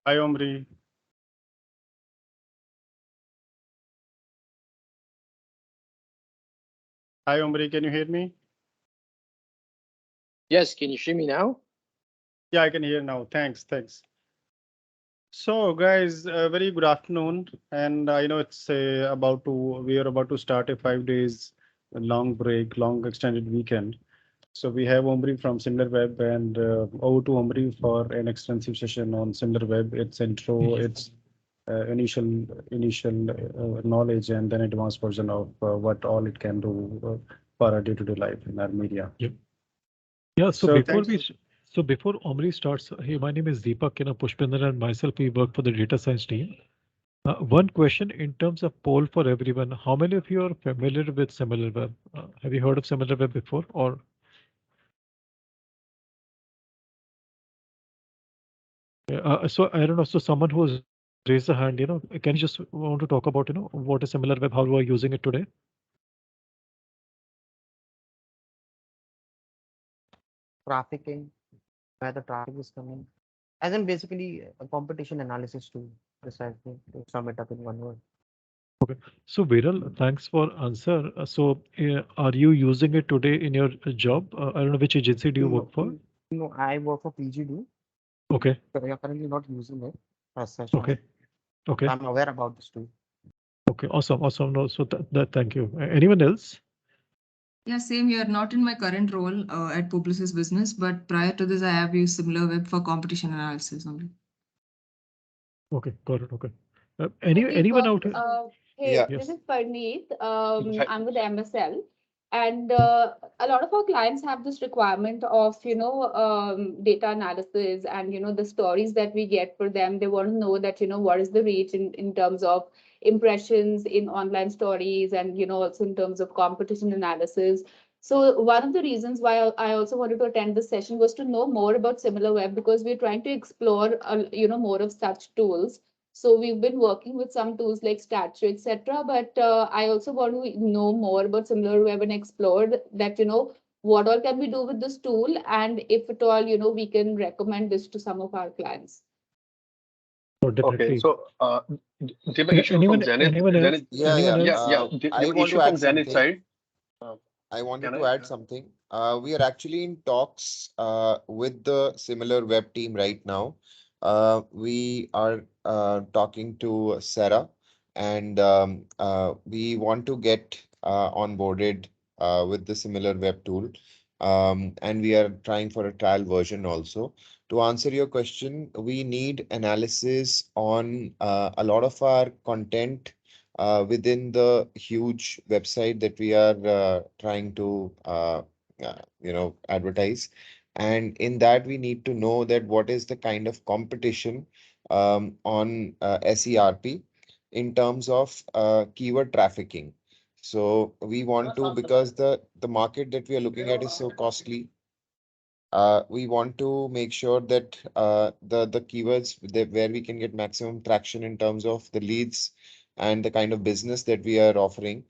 Hi, Omri. Hi, Omri. Can you hear me? Yes, can you hear me now? Yeah, I can hear now. Thanks. So, guys, very good afternoon. And I know it's we are about to start a 5 days long break, long extended weekend. So we have Omri from Similarweb and over to Omri for an extensive session on Similarweb, its intro, its initial knowledge, and then advanced version of what all it can do for our day-to-day life in our media. Yep. Yeah, so So before thanks. before Omri starts, hey, my name is Deepak, Pushpinder and myself, we work for the data science team. One question in terms of poll for everyone, how many of you are familiar with Similarweb? Have you heard of Similarweb before or? So I don't know, so someone who has raised a hand, can you just want to talk about, what is Similarweb, how you are using it today? Trafficking, where the traffic is coming, as in basically a competition analysis tool, precisely to sum it up in one word. Okay, so Viral, thanks for answer. Are you using it today in your job? I don't know which agency do you work for? No, I work for PGD. Okay, But we are currently not using it as such. okay, okay, I'm aware about this tool. okay, awesome. No, so thank you. Anyone else? Yeah, same here. Not in my current role at Publicis Business, but prior to this, I have used Similarweb for competition analysis only. Okay, got it. Okay. Hi, Anyone Deepak. out here? Hey, Yeah. this Yes. is Parneet. Hi. I'm with MSL. And a lot of our clients have this requirement of, data analysis and, the stories that we get for them. They want to know that, what is the reach in terms of impressions in online stories and, also in terms of competition analysis. So one of the reasons why I also wanted to attend this session was to know more about Similarweb, because we're trying to explore, more of such tools. So we've been working with some tools like Statue, etc. But I also want to know more about Similarweb and explore that, what all can we do with this tool, and if at all, we can recommend this to some of our clients. Oh, Okay, definitely. so Deepak, Ishu from Zenith. Anyone else? Zenith, Yeah, Anyone yeah. else? I Deepak, want Ishu to from add Zenith something. side. I wanted Can to I? add something. We are actually in talks with the Similarweb team right now. We are talking to Sarah, and we want to get onboarded with the Similarweb tool. And we are trying for a trial version also. To answer your question, we need analysis on a lot of our content within the huge website that we are trying to advertise. And in that, we need to know that what is the kind of competition on SERP in terms of keyword trafficking. So we want to, because the market that we are looking at is so costly, we want to make sure that the keywords where we can get maximum traction in terms of the leads and the kind of business that we are offering,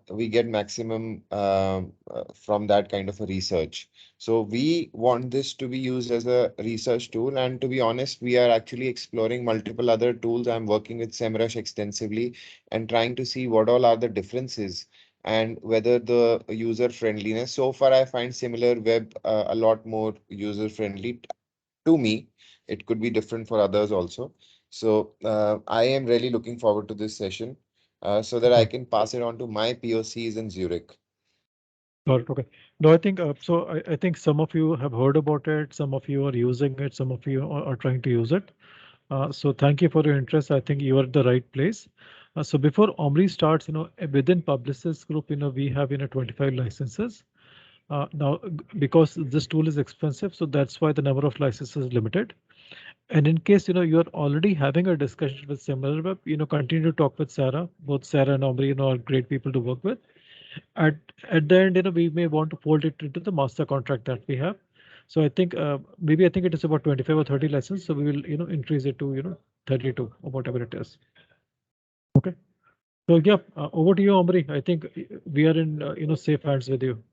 we get maximum from that kind of a research. So we want this to be used as a research tool. And to be honest, we are actually exploring multiple other tools. I'm working with SEMrush extensively and trying to see what all are the differences and whether the user friendliness. So far, I find Similarweb a lot more user friendly to me. It could be different for others also. So I am really looking forward to this session so that I can pass it on to my POCs in Zurich. Got it. Okay. No, I think so. I think some of you have heard about it. Some of you are using it. Some of you are trying to use it. So thank you for your interest. I think you are at the right place. So before Omri starts, within Publicis Group, we have 25 licenses. Now, because this tool is expensive, so that's why the number of licenses is limited. And in case you are already having a discussion with Similarweb, continue to talk with Sarah. Both Sarah and Omri, are great people to work with. At at the end, we may want to fold it into the master contract that we have. So I think maybe I think it is about 25 or 30 licenses. So we will increase it to 32 or whatever it is. Okay. So yeah, over to you, Omri. I think we are in safe hands with you.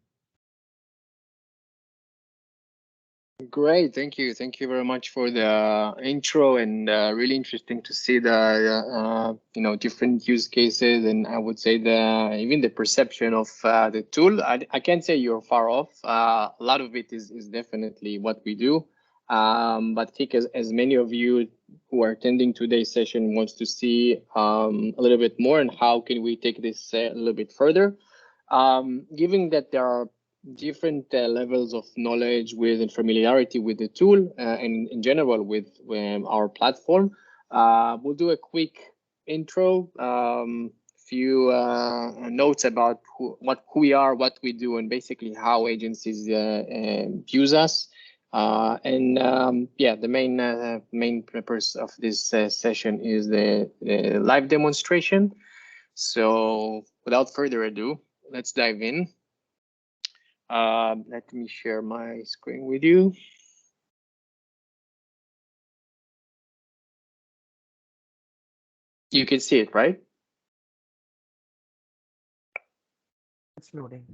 Great, thank you. Thank you very much for the intro, and really interesting to see the different use cases, and I would say even the perception of the tool. I can't say you're far off. A lot of it is definitely what we do, but I think as many of you who are attending today's session wants to see a little bit more, and how can we take this a little bit further, given that there are different levels of knowledge with and familiarity with the tool and in general with our platform. We'll do a quick intro, few notes about who we are, what we do, and basically how agencies use us. The main purpose of this session is the live demonstration. So without further ado, let's dive in. Let me share my screen with you. You can see it, right? It's loading.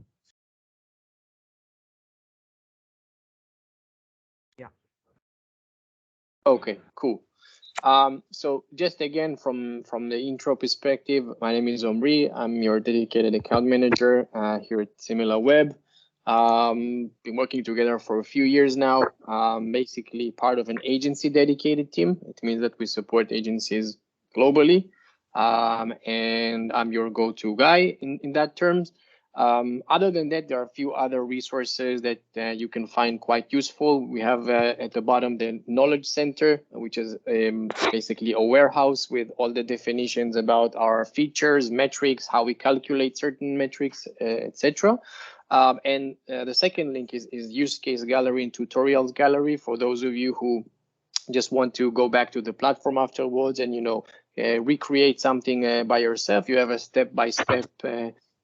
Yeah. Okay, cool. So just again from the intro perspective, my name is Omri. I'm your dedicated account manager here at Similarweb. Been working together for a few years now. Basically part of an agency dedicated team. It means that we support agencies globally. And I'm your go-to guy in that terms. Other than that, there are a few other resources that you can find quite useful. We have at the bottom the Knowledge Center, which is basically a warehouse with all the definitions about our features, metrics, how we calculate certain metrics, etc. And the second link is Use Case Gallery and Tutorials Gallery for those of you who just want to go back to the platform afterwards and recreate something by yourself. You have a step-by-step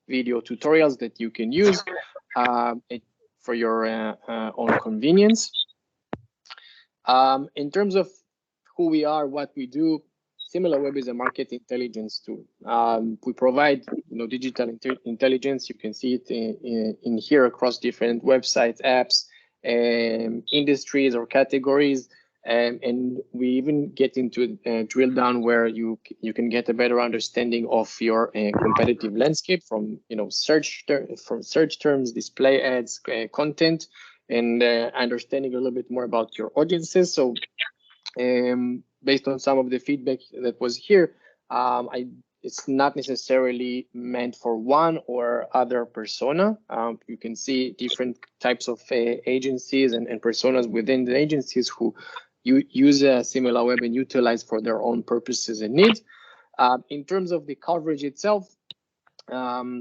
video tutorials that you can use for your own convenience. In terms of who we are, what we do, Similarweb is a market intelligence tool. We provide digital intelligence. You can see it in here across different websites, apps, industries or categories. And we even get into drill down where you can get a better understanding of your competitive landscape from search terms, display ads, content, and understanding a little bit more about your audiences. So based on some of the feedback that was here, it's not necessarily meant for one or other persona. You can see different types of agencies and personas within the agencies who use Similarweb and utilize for their own purposes and needs. In terms of the coverage itself,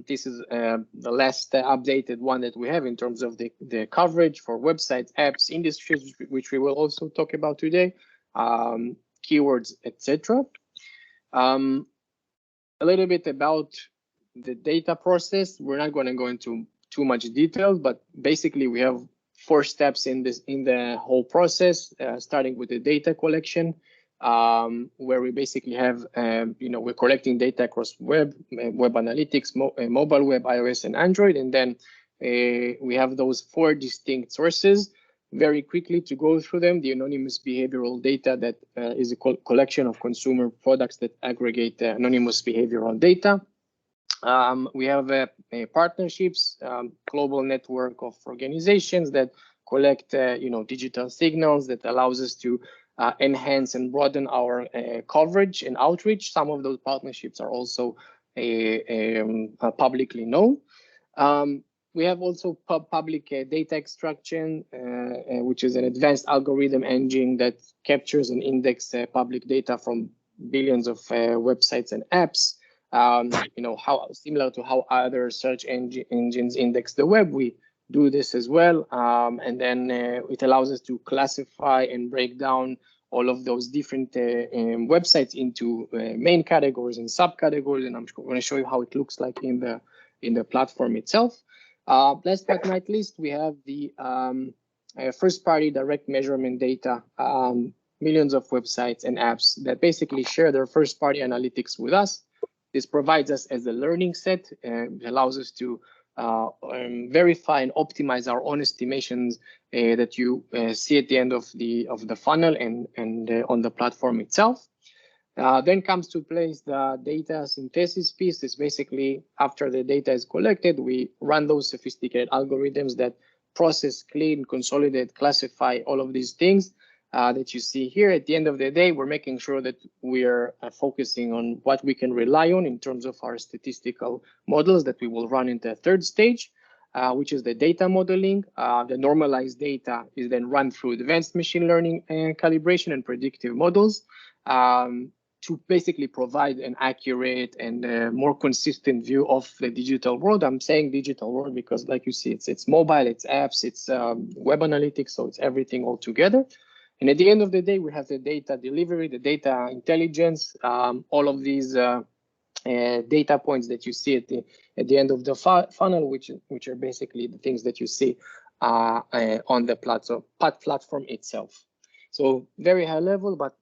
this is the last updated one that we have in terms of the coverage for websites, apps, industries, which we will also talk about today, keywords, etc. A little bit about the data process. We're not going to go into too much detail, but basically we have 4 steps in the whole process, starting with the data collection, where we basically have, we're collecting data across web analytics, mobile web, iOS, and Android, and then we have those 4 distinct sources. Very quickly to go through them, the anonymous behavioral data that is a collection of consumer products that aggregate anonymous behavioral data. We have partnerships, global network of organizations that collect digital signals that allows us to enhance and broaden our coverage and outreach. Some of those partnerships are also publicly known. We have also public data extraction, which is an advanced algorithm engine that captures and indexes public data from billions of websites and apps. How similar to how other search engines index the web, we do this as well. And then it allows us to classify and break down all of those different websites into main categories and subcategories. And I'm going to show you how it looks like in the platform itself. Last but not least, we have the first-party direct measurement data, millions of websites and apps that basically share their first-party analytics with us. This provides us as a learning set and allows us to verify and optimize our own estimations that you see at the end of the funnel and on the platform itself. Then comes to place the data synthesis piece. Is basically after the data is collected, we run those sophisticated algorithms that process, clean, consolidate, classify all of these things that you see here. At the end of the day, we're making sure that we are focusing on what we can rely on in terms of our statistical models that we will run in the 3rd stage, which is the data modeling. The normalized data is then run through advanced machine learning calibration and predictive models. To basically provide an accurate and more consistent view of the digital world. I'm saying digital world because, like you see, it's mobile, it's apps, it's web analytics, so it's everything all together. And at the end of the day, we have the data delivery, the data intelligence, all of these data points that you see at the end of the funnel, which are basically the things that you see on the platform itself. So very high level, but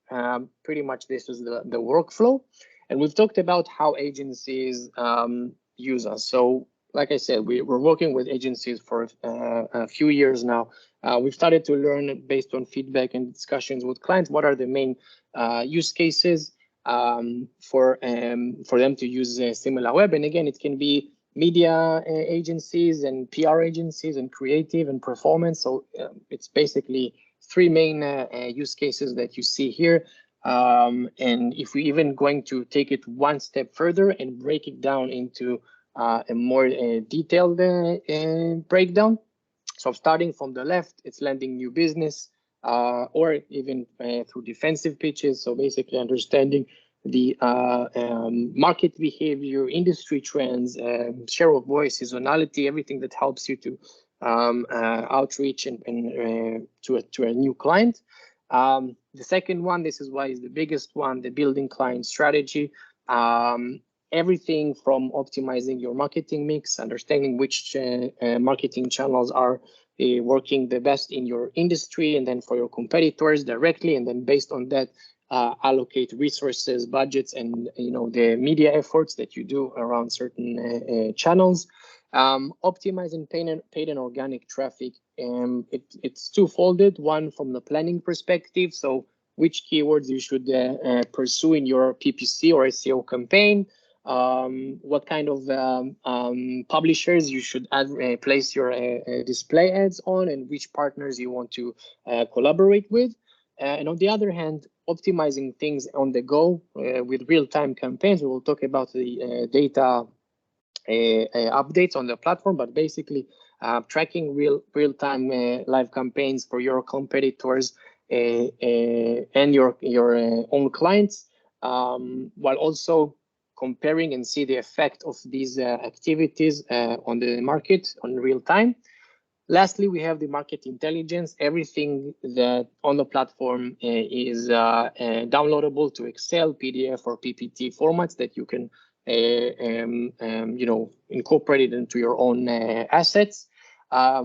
pretty much this is the workflow. And we've talked about how agencies use us. So like I said, we're working with agencies for a few years now. We've started to learn based on feedback and discussions with clients, what are the main use cases for them to use Similarweb. And again, it can be media agencies and PR agencies and creative and performance. So it's basically 3 main use cases that you see here. And if we even going to take it one step further and break it down into a more detailed breakdown. So starting from the left, it's landing new business, or even through defensive pitches. So basically understanding the market behavior, industry trends, share of voice, seasonality, everything that helps you to outreach and to a new client. The second one, this is why is the biggest one, the building client strategy. Everything from optimizing your marketing mix, understanding which marketing channels are working the best in your industry, and then for your competitors directly, and then based on that, allocate resources, budgets, and the media efforts that you do around certain channels. Optimizing paid and organic traffic. It's two-folded. One from the planning perspective, so which keywords you should pursue in your PPC or SEO campaign. What kind of publishers you should place your display ads on, and which partners you want to collaborate with. And on the other hand, optimizing things on the go with real-time campaigns. We will talk about the data updates on the platform, but basically tracking real-time live campaigns for your competitors and your own clients, while also comparing and see the effect of these activities on the market on real time. Lastly, we have the market intelligence. Everything that on the platform is downloadable to Excel, PDF, or PPT formats that you can incorporate it into your own assets.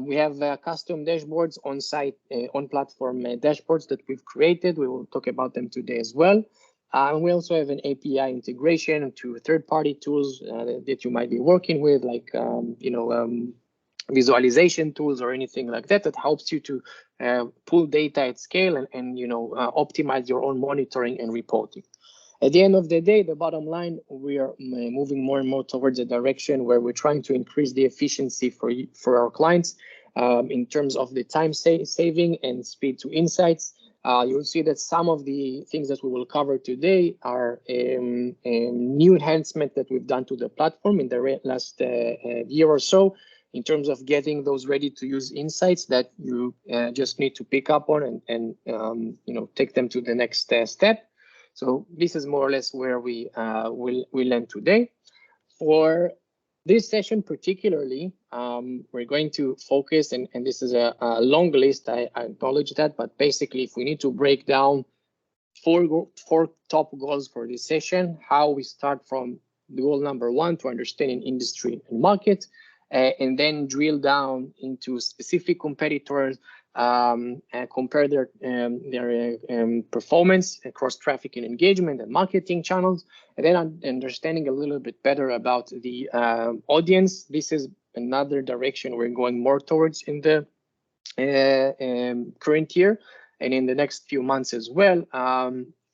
We have custom dashboards on site, on platform dashboards that we've created. We will talk about them today as well. We also have an API integration to third-party tools that you might be working with, like visualization tools or anything like that, that helps you to pull data at scale and optimize your own monitoring and reporting. At the end of the day, the bottom line, we are moving more and more towards a direction where we're trying to increase the efficiency for our clients in terms of the time saving and speed to insights. You will see that some of the things that we will cover today are new enhancements that we've done to the platform in the last year or so, in terms of getting those ready to use insights that you just need to pick up on and take them to the next step. So this is more or less where we will end today. For this session particularly, we're going to focus, and this is a long list, I acknowledge that, but basically if we need to break down four top goals for this session, how we start from goal number one to understanding industry and market, and then drill down into specific competitors, and compare their performance across traffic and engagement and marketing channels, and then understanding a little bit better about the audience. This is another direction we're going more towards in the current year and in the next few months as well.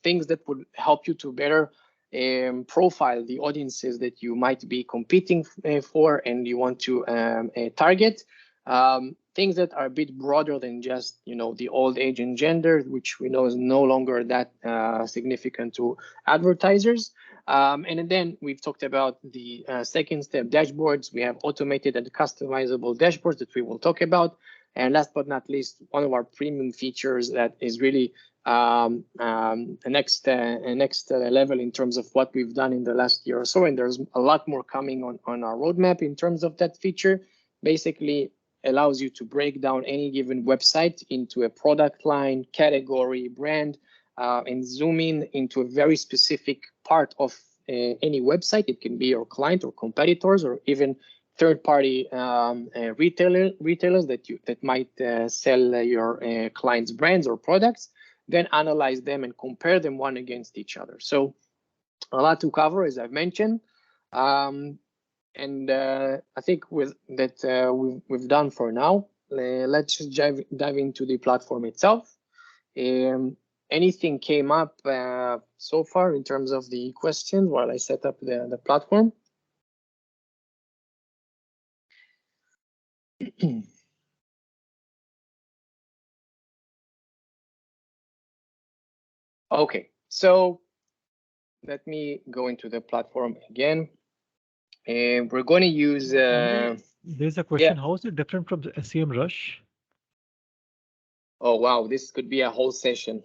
Things that would help you to better profile the audiences that you might be competing for and you want to target. Things that are a bit broader than just the old age and gender, which we know is no longer that significant to advertisers. And then we've talked about the second step, dashboards. We have automated and customizable dashboards that we will talk about. And last but not least, one of our premium features that is really a next level in terms of what we've done in the last year or so. And there's a lot more coming on our roadmap in terms of that feature. Basically allows you to break down any given website into a product line, category, brand, and zoom in into a very specific part of any website. It can be your client or competitors or even third-party retailers that might sell your clients' brands or products, then analyze them and compare them one against each other. So a lot to cover, as I've mentioned. And I think with that we've done for now. Let's just dive into the platform itself. Anything came up so far in terms of the questions while I set up the platform? Okay, so let me go into the platform again. we're going to use. There's a question. How is it different from the SEM Rush? Oh wow, this could be a whole session,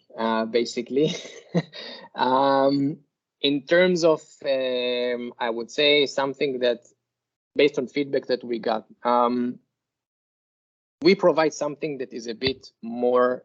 basically. In terms of, I would say something that, based on feedback that we got, we provide something that is a bit more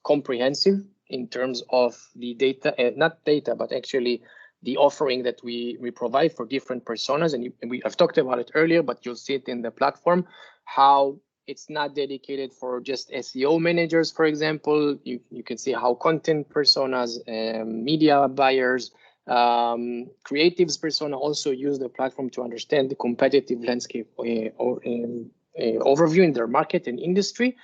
comprehensive in terms of the data, not data, but actually the offering that we provide for different personas. And I've talked about it earlier, but you'll see it in the platform, how it's not dedicated for just SEO managers, for example. You can see how content personas, media buyers, creatives persona also use the platform to understand the competitive landscape or overview in their market and industry.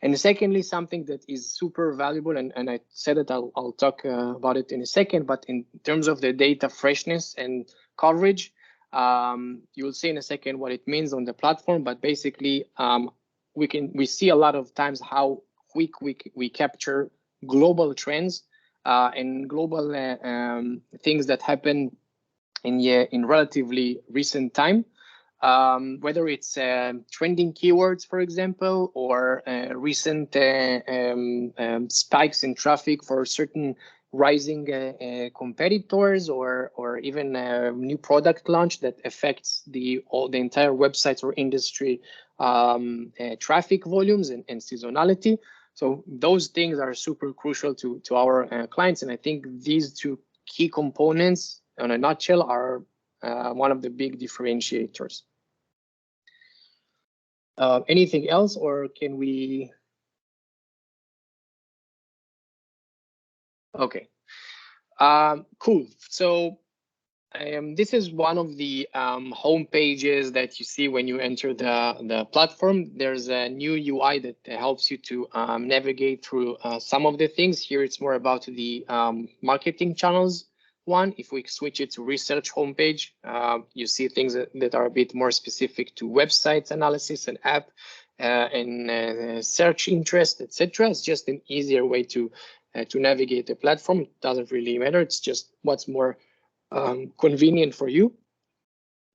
And secondly, something that is super valuable, and I said that I'll talk about it in a second, but in terms of the data freshness and coverage, you'll see in a second what it means on the platform. But basically, we see a lot of times how quick we capture global trends and global things that happen in relatively recent time. Whether it's trending keywords, for example, or recent spikes in traffic for certain rising competitors, or even a new product launch that affects the entire websites or industry traffic volumes and seasonality. So those things are super crucial to our clients, and I think these two key components, in a nutshell, are one of the big differentiators. Anything else, or can we? Okay, cool. So this is one of the home pages that you see when you enter the platform. There's a new UI that helps you to navigate through some of the things. Here it's more about the marketing channels one. If we switch it to research homepage, you see things that are a bit more specific to websites analysis and app and search interest, etc. It's just an easier way to navigate the platform. It doesn't really matter. It's just what's more convenient for you.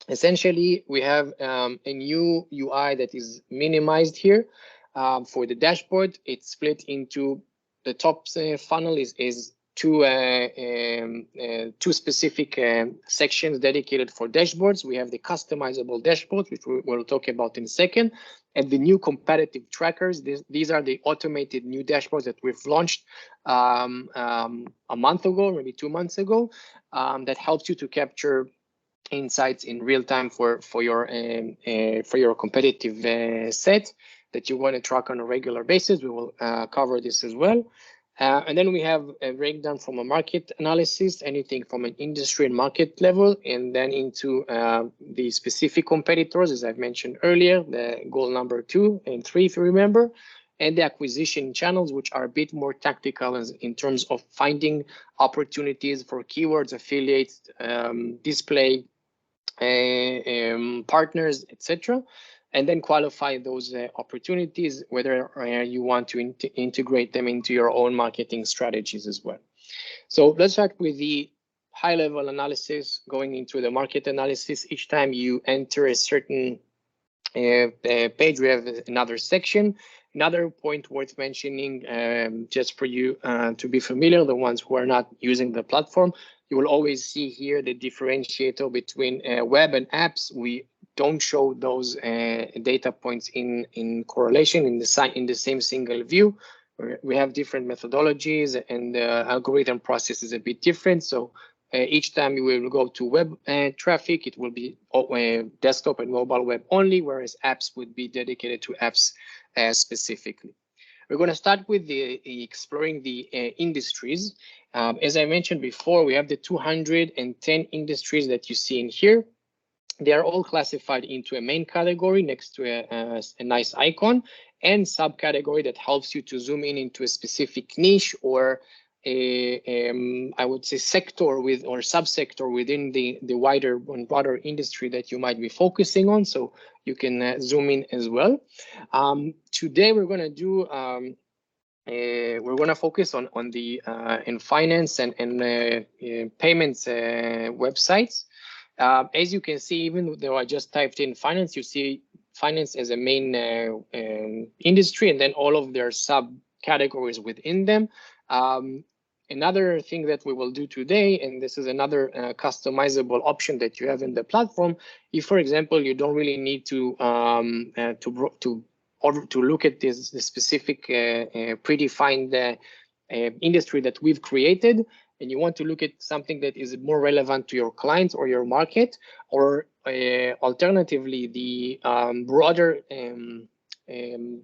Essentially, we have a new UI that is minimized here. For the dashboard, it's split into the top funnel is two specific sections dedicated for dashboards. We have the customizable dashboard, which we'll talk about in a second, and the new competitive trackers. These are the automated new dashboards that we've launched a month ago, maybe 2 months ago, that helps you to capture insights in real time for your competitive set that you want to track on a regular basis. We will cover this as well. And then we have a breakdown from a market analysis, anything from an industry and market level, and then into the specific competitors, as I've mentioned earlier, the goal number 2 and 3, if you remember, and the acquisition channels, which are a bit more tactical in terms of finding opportunities for keywords, affiliates, display, partners, etc. And then qualify those opportunities, whether you want to integrate them into your own marketing strategies as well. So let's start with the high-level analysis, going into the market analysis. Each time you enter a certain page, we have another section. Another point worth mentioning, just for you to be familiar, the ones who are not using the platform, you will always see here the differentiator between web and apps. We don't show those data points in correlation in the same single view. We have different methodologies, and the algorithm process is a bit different. So each time you will go to web traffic, it will be desktop and mobile web only, whereas apps would be dedicated to apps specifically. We're going to start with exploring the industries. As I mentioned before, we have the 210 industries that you see in here. They are all classified into a main category next to a nice icon, and subcategory that helps you to zoom in into a specific niche or I would say sector or subsector within the wider and broader industry that you might be focusing on, so you can zoom in as well. Today we're going to do we're going to focus on the in finance and payments websites. As you can see, even though I just typed in finance, you see finance as a main industry, and then all of their subcategories within them. Another thing that we will do today, and this is another customizable option that you have in the platform. If, for example, you don't really need to look at the specific predefined industry that we've created, and you want to look at something that is more relevant to your clients or your market, or alternatively, the broader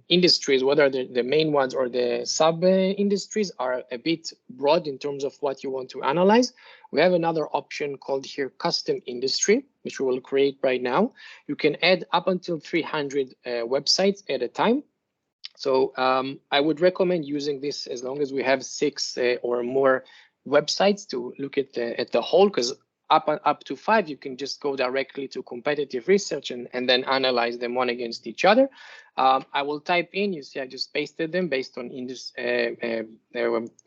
industries, whether the main ones or the sub industries are a bit broad in terms of what you want to analyze, we have another option called here custom industry, which we will create right now. You can add up until 300 websites at a time. So I would recommend using this as long as we have 6 or more websites to look at the whole, because up to 5, you can just go directly to competitive research and then analyze them one against each other. I will type in, you see I just pasted them based on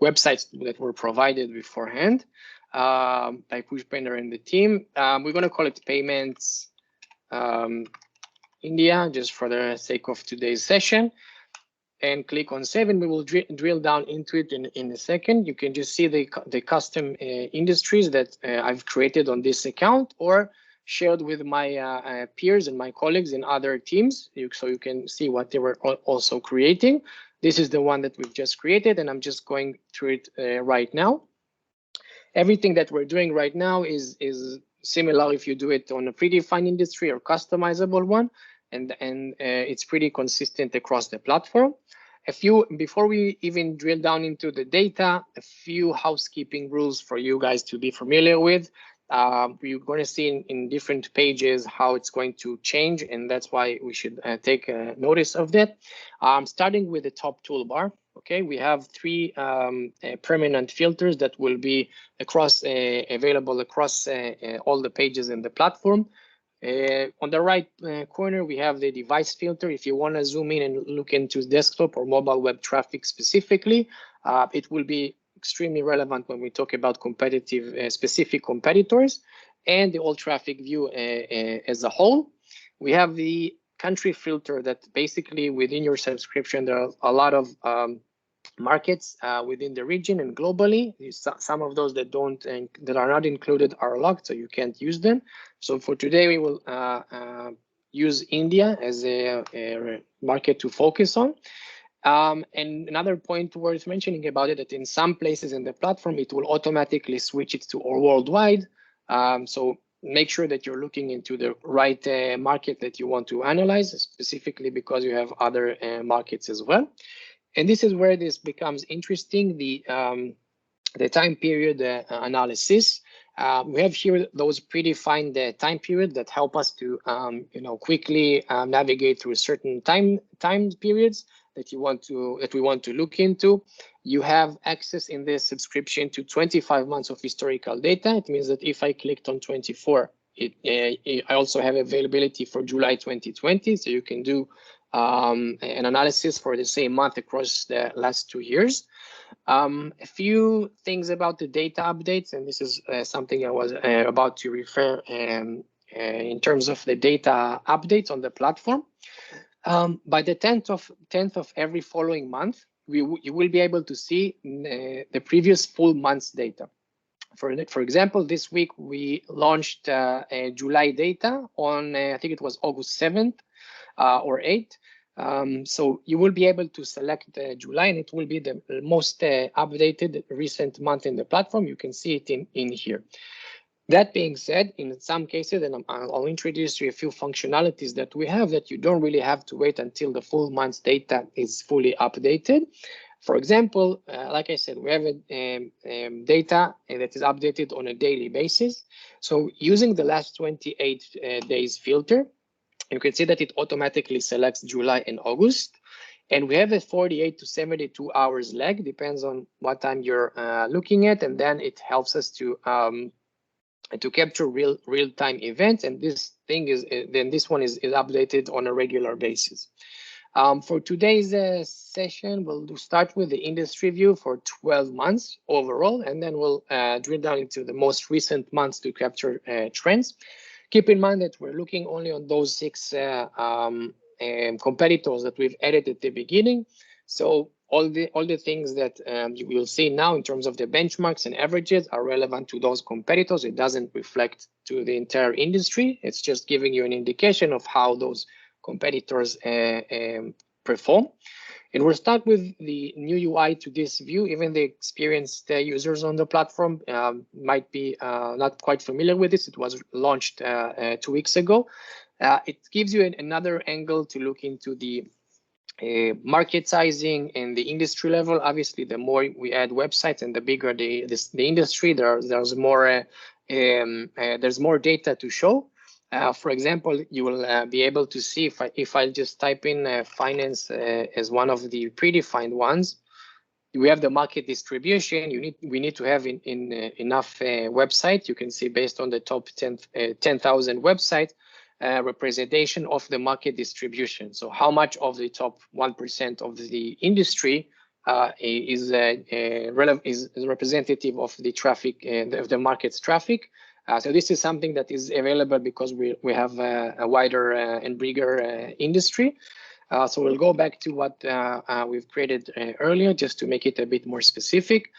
websites that were provided beforehand by Pushpender and the team. We're going to call it payments India, just for the sake of today's session. And click on save, and we will drill down into it in a second. You can just see the custom industries that I've created on this account or shared with my peers and my colleagues in other teams, so you can see what they were also creating. This is the one that we've just created, and I'm just going through it right now. Everything that we're doing right now is similar if you do it on a predefined industry or customizable one, and it's pretty consistent across the platform. Before we even drill down into the data, a few housekeeping rules for you guys to be familiar with. You're going to see in different pages how it's going to change, and that's why we should take notice of that. Starting with the top toolbar, okay, we have 3 permanent filters that will be available across all the pages in the platform. On the right corner, we have the device filter. If you want to zoom in and look into desktop or mobile web traffic specifically, it will be extremely relevant when we talk about competitive specific competitors, and the all traffic view as a whole. We have the country filter that basically within your subscription, there are a lot of markets within the region and globally. Some of those that are not included are locked, so you can't use them. So for today, we will use India as a market to focus on. And another point worth mentioning about it, that in some places in the platform, it will automatically switch it to worldwide. So make sure that you're looking into the right market that you want to analyze, specifically because you have other markets as well. And this is where this becomes interesting, the time period analysis. We have here those predefined time period that help us to quickly navigate through certain time periods that we want to look into. You have access in this subscription to 25 months of historical data. It means that if I clicked on 24, I also have availability for July 2020, so you can do an analysis for the same month across the last 2 years. A few things about the data updates, and this is something I was about to refer in terms of the data updates on the platform. By the 10th of every following month, you will be able to see the previous full month's data. For example, this week we launched July data on, I think it was August 7th or 8th. So you will be able to select July, and it will be the most updated recent month in the platform. You can see it in here. That being said, in some cases, and I'll introduce you a few functionalities that we have that you don't really have to wait until the full month's data is fully updated. For example, like I said, we have data that is updated on a daily basis. So using the last 28 days filter, you can see that it automatically selects July and August. And we have a 48 to 72 hours lag, depends on what time you're looking at. And then it helps us to capture real-time events. And this thing is, then this one is updated on a regular basis. For today's session, we'll start with the industry view for 12 months overall, and then we'll drill down into the most recent months to capture trends. Keep in mind that we're looking only on those 6 competitors that we've added at the beginning. So all the things that you will see now in terms of the benchmarks and averages are relevant to those competitors. It doesn't reflect to the entire industry. It's just giving you an indication of how those competitors perform. And we'll start with the new UI to this view. Even the experienced users on the platform might be not quite familiar with this. It was launched 2 weeks ago. It gives you another angle to look into the market sizing and the industry level. Obviously, the more we add websites and the bigger the industry, there's more data to show. For example, you will be able to see if I just type in finance as one of the predefined ones. We have the market distribution. We need to have enough website. You can see based on the top 10,000 websites. Representation of the market distribution. So how much of the top 1% of the industry is representative of the traffic of the market's traffic. So this is something that is available because we have a wider and bigger industry. So we'll go back to what we've created earlier just to make it a bit more specific.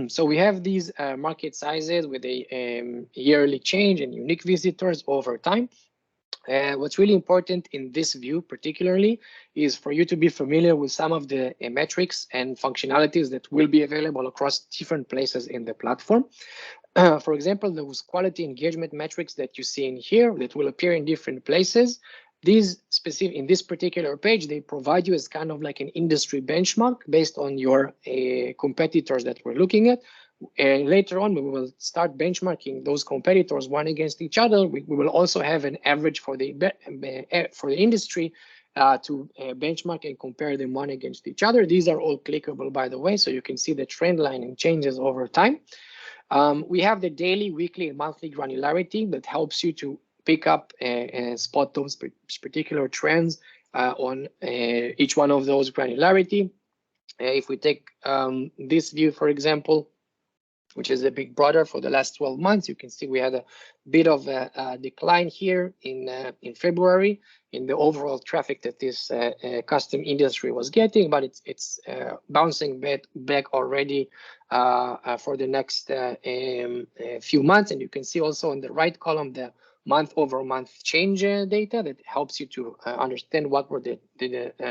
So we have these market sizes with a yearly change and unique visitors over time. What's really important in this view particularly is for you to be familiar with some of the metrics and functionalities that will be available across different places in the platform. For example, those quality engagement metrics that you see in here that will appear in different places. These specific in this particular page, they provide you as kind of like an industry benchmark based on your competitors that we're looking at. And later on, we will start benchmarking those competitors one against each other. We will also have an average for the industry to benchmark and compare them one against each other. These are all clickable, by the way, so you can see the trend line and changes over time. We have the daily, weekly, and monthly granularity that helps you to pick up and spot those particular trends on each one of those granularity. If we take this view, for example, which is a big brother for the last 12 months, you can see we had a bit of a decline here in February in the overall traffic that this custom industry was getting, but it's bouncing back already for the next few months. And you can see also in the right column the month-over-month change data that helps you to understand what were the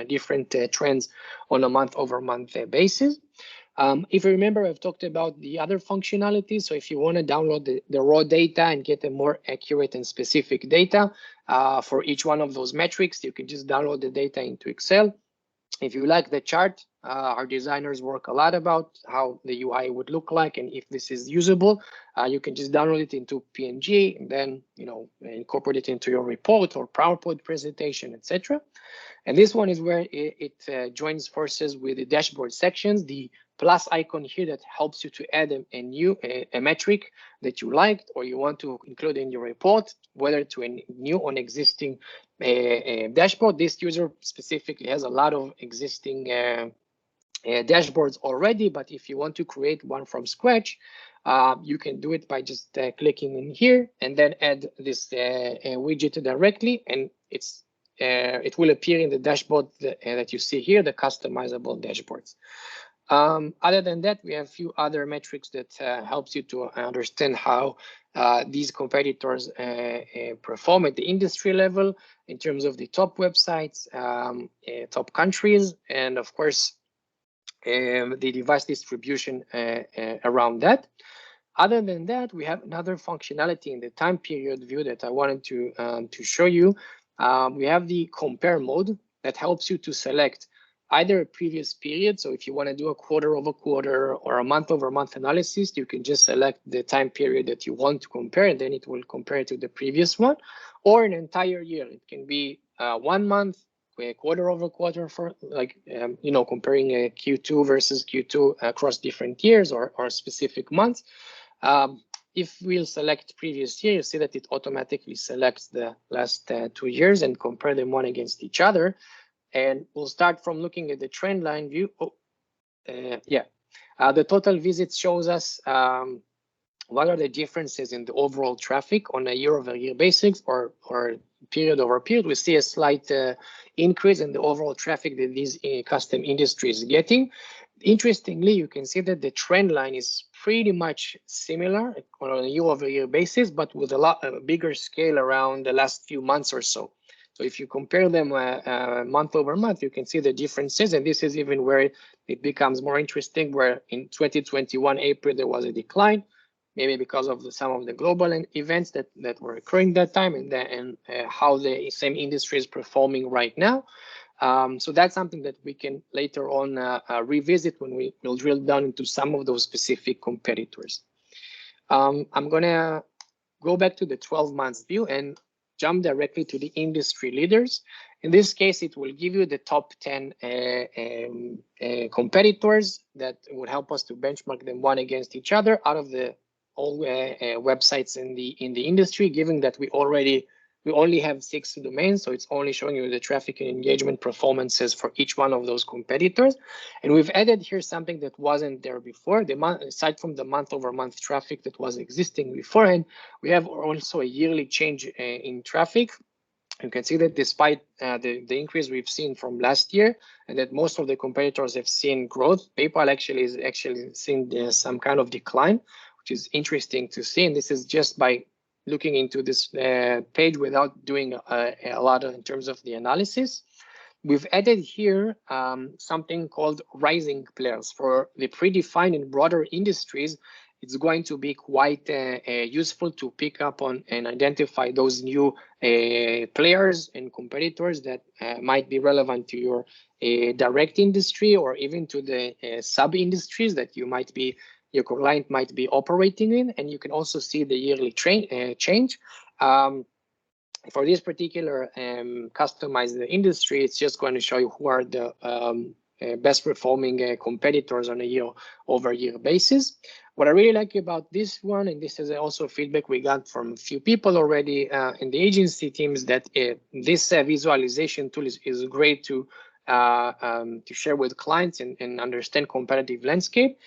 different trends on a month-over-month basis. If you remember, I've talked about the other functionalities. So if you want to download the raw data and get a more accurate and specific data for each one of those metrics, you can just download the data into Excel. If you like the chart, our designers work a lot about how the UI would look like, and if this is usable, you can just download it into PNG and then incorporate it into your report or PowerPoint presentation, etc. And this one is where it joins forces with the dashboard sections, the plus icon here that helps you to add a new metric that you liked or you want to include in your report, whether to a new or existing dashboard. This user specifically has a lot of existing dashboards already, but if you want to create one from scratch, you can do it by just clicking in here and then add this widget directly, and it will appear in the dashboard that you see here, the customizable dashboards. Other than that, we have a few other metrics that helps you to understand how these competitors perform at the industry level in terms of the top websites, top countries, and of course, the device distribution around that. Other than that, we have another functionality in the time period view that I wanted to show you. We have the compare mode that helps you to select either a previous period. So if you want to do a quarter-over-quarter or a month-over-month analysis, you can just select the time period that you want to compare, and then it will compare to the previous one, or an entire year. It can be 1 month, quarter-over-quarter, for like comparing a Q2 versus Q2 across different years or specific months. If we'll select previous year, you see that it automatically selects the last 2 years and compare them one against each other. And we'll start from looking at the trend line view. The total visits shows us what are the differences in the overall traffic on a year-over-year basis or period over period. We see a slight increase in the overall traffic that these custom industries is getting. Interestingly, you can see that the trend line is pretty much similar on a year-over-year basis, but with a bigger scale around the last few months or so. So if you compare them month over month, you can see the differences, and this is even where it becomes more interesting, where in 2021 April there was a decline, maybe because of some of the global events that were occurring that time, and how the same industry is performing right now. So that's something that we can later on revisit when we will drill down into some of those specific competitors. I'm gonna go back to the 12 months view and jump directly to the industry leaders. In this case, it will give you the top 10 competitors that would help us to benchmark them one against each other out of the all websites in the industry, given that we only have 6 domains, so it's only showing you the traffic and engagement performances for each one of those competitors. And we've added here something that wasn't there before. Aside from the month-over-month traffic that was existing beforehand, we have also a yearly change in traffic. You can see that despite the increase we've seen from last year, and that most of the competitors have seen growth, PayPal is actually seeing some kind of decline, which is interesting to see. And this is just by looking into this page without doing a lot in terms of the analysis. We've added here something called rising players. For the predefined and broader industries, it's going to be quite useful to pick up on and identify those new players and competitors that might be relevant to your direct industry, or even to the sub-industries that your client might be operating in. And you can also see the yearly change. For this particular customized industry, it's just going to show you who are the best performing competitors on a year-over-year basis. What I really like about this one, and this is also feedback we got from a few people already in the agency team, is that this visualization tool is great to share with clients and understand competitive landscape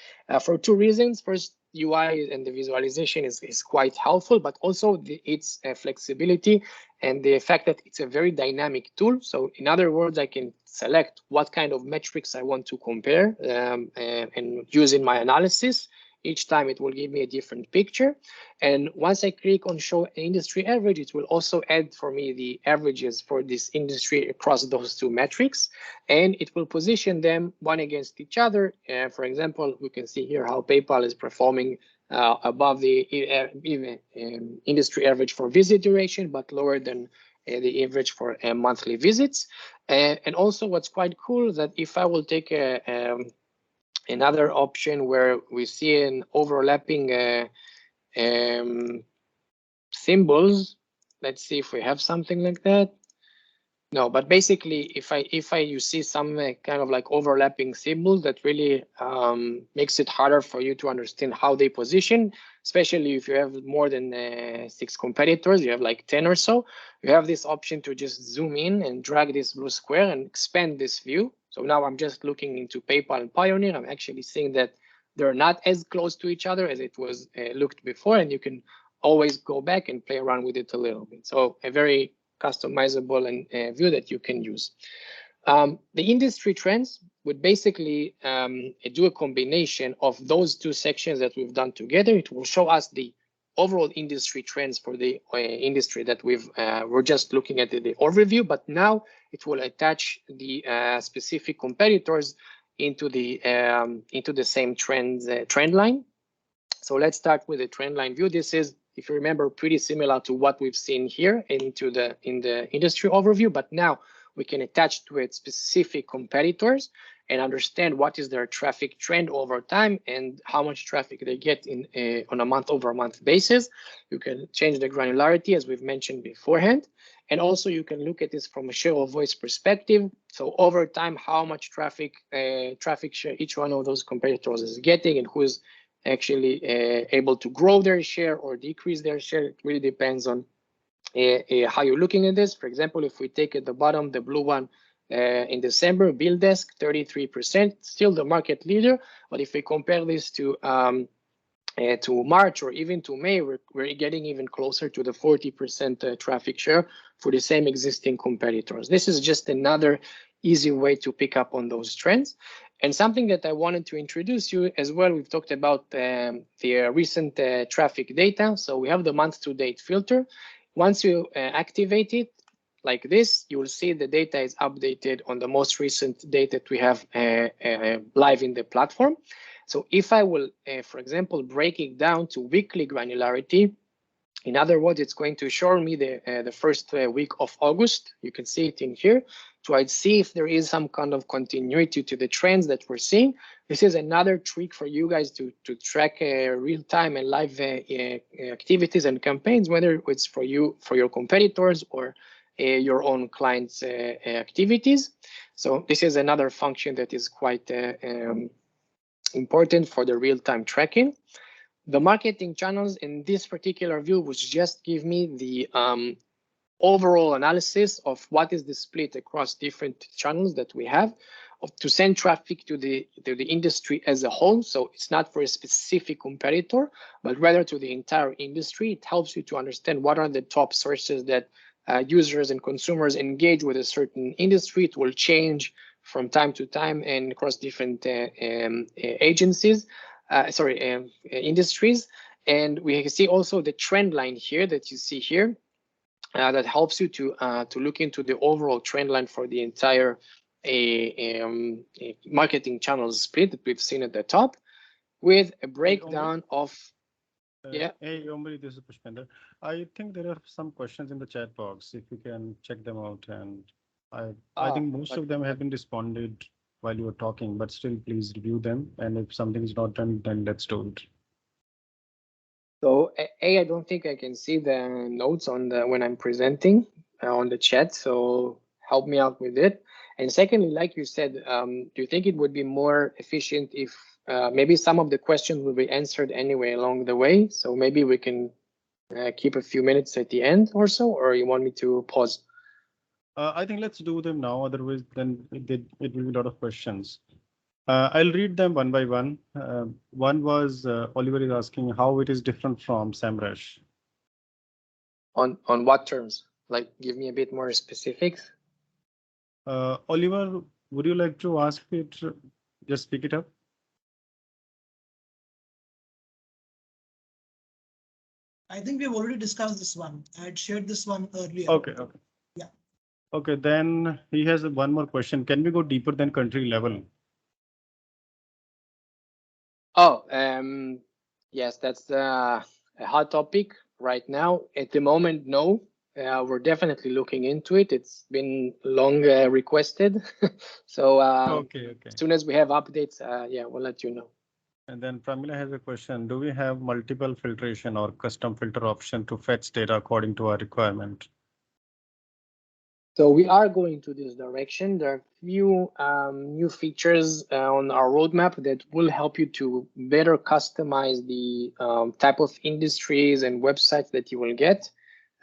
for 2 reasons. First, UI and the visualization is quite helpful, but also its flexibility and the fact that it's a very dynamic tool. So in other words, I can select what kind of metrics I want to compare and use in my analysis. Each time it will give me a different picture. And once I click on show industry average, it will also add for me the averages for this industry across those 2 metrics. And it will position them one against each other. For example, we can see here how PayPal is performing above the industry average for visit duration, but lower than the average for monthly visits. And also what's quite cool is that if I will take another option where we see an overlapping symbols. Let's see if we have something like that. No, but basically, if you see some kind of like overlapping symbols, that really makes it harder for you to understand how they position, especially if you have more than 6 competitors, you have like 10 or so. You have this option to just zoom in and drag this blue square and expand this view. So now I'm just looking into PayPal and Pioneer. I'm actually seeing that they're not as close to each other as it was looked before, and you can always go back and play around with it a little bit. So a very customizable and view that you can use. The industry trends would basically do a combination of those 2 sections that we've done together. It will show us the overall industry trends for the industry that we're just looking at the overview, but now it will attach the specific competitors into the same trend line. So let's start with the trend line view. This is, if you remember, pretty similar to what we've seen here in the industry overview, but now we can attach to it specific competitors and understand what is their traffic trend over time and how much traffic they get on a month-over-month basis. You can change the granularity, as we've mentioned beforehand. And also you can look at this from a share of voice perspective. So over time, how much traffic share each one of those competitors is getting, and who's actually able to grow their share or decrease their share. It really depends on how you're looking at this. For example, if we take at the bottom, the blue one, In December, BillDesk 33%, still the market leader. But if we compare this to March or even to May, we're getting even closer to the 40% traffic share for the same existing competitors. This is just another easy way to pick up on those trends. And something that I wanted to introduce you as well, we've talked about the recent traffic data. So we have the month-to-date filter. Once you activate it like this, you will see the data is updated on the most recent date that we have live in the platform. So if I will, for example, break it down to weekly granularity, in other words, it's going to show me the first week of August. You can see it in here. Try to see if there is some kind of continuity to the trends that we're seeing. This is another trick for you guys to track real-time and live activities and campaigns, whether it's for you, for your competitors, or your own clients' activities. So this is another function that is quite important for the real-time tracking. The marketing channels in this particular view would just give me the overall analysis of what is the split across different channels that we have to send traffic to the industry as a whole. So it's not for a specific competitor, but rather to the entire industry. It helps you to understand what are the top sources that users and consumers engage with a certain industry. It will change from time to time and across different agencies. Industries. And we can see also the trend line here that you see here that helps you to look into the overall trend line for the entire marketing channels split that we've seen at the top, with a breakdown of Hey, Omri, this is Pushpinder. I think there are some questions in the chat box. If you can check them out, and I think most of them have been responded while you were talking, but still please review them. And if something is not done, then let's do it. So I don't think I can see the notes on when I'm presenting on the chat. So help me out with it. And secondly, like you said, do you think it would be more efficient if maybe some of the questions will be answered anyway along the way? So maybe we can keep a few minutes at the end or so, or you want me to pause? I think let's do them now. Otherwise, then it will be a lot of questions. I'll read them one by one. One was Oliver is asking how it is different from SEMrush. On what terms? Like, give me a bit more specifics. Oliver, would you like to ask it? Just speak it up. I think we've already discussed this one. I had shared this one earlier. Okay. Yeah. Okay, then he has one more question. Can we go deeper than country level? Oh, yes, that's a hot topic right now. At the moment, no. We're definitely looking into it. It's been long requested. So Okay. As soon as we have updates, yeah, we'll let you know. And then Pramila has a question. Do we have multiple filtration or custom filter option to fetch data according to our requirement? So we are going to this direction. There are a few new features on our roadmap that will help you to better customize the type of industries and websites that you will get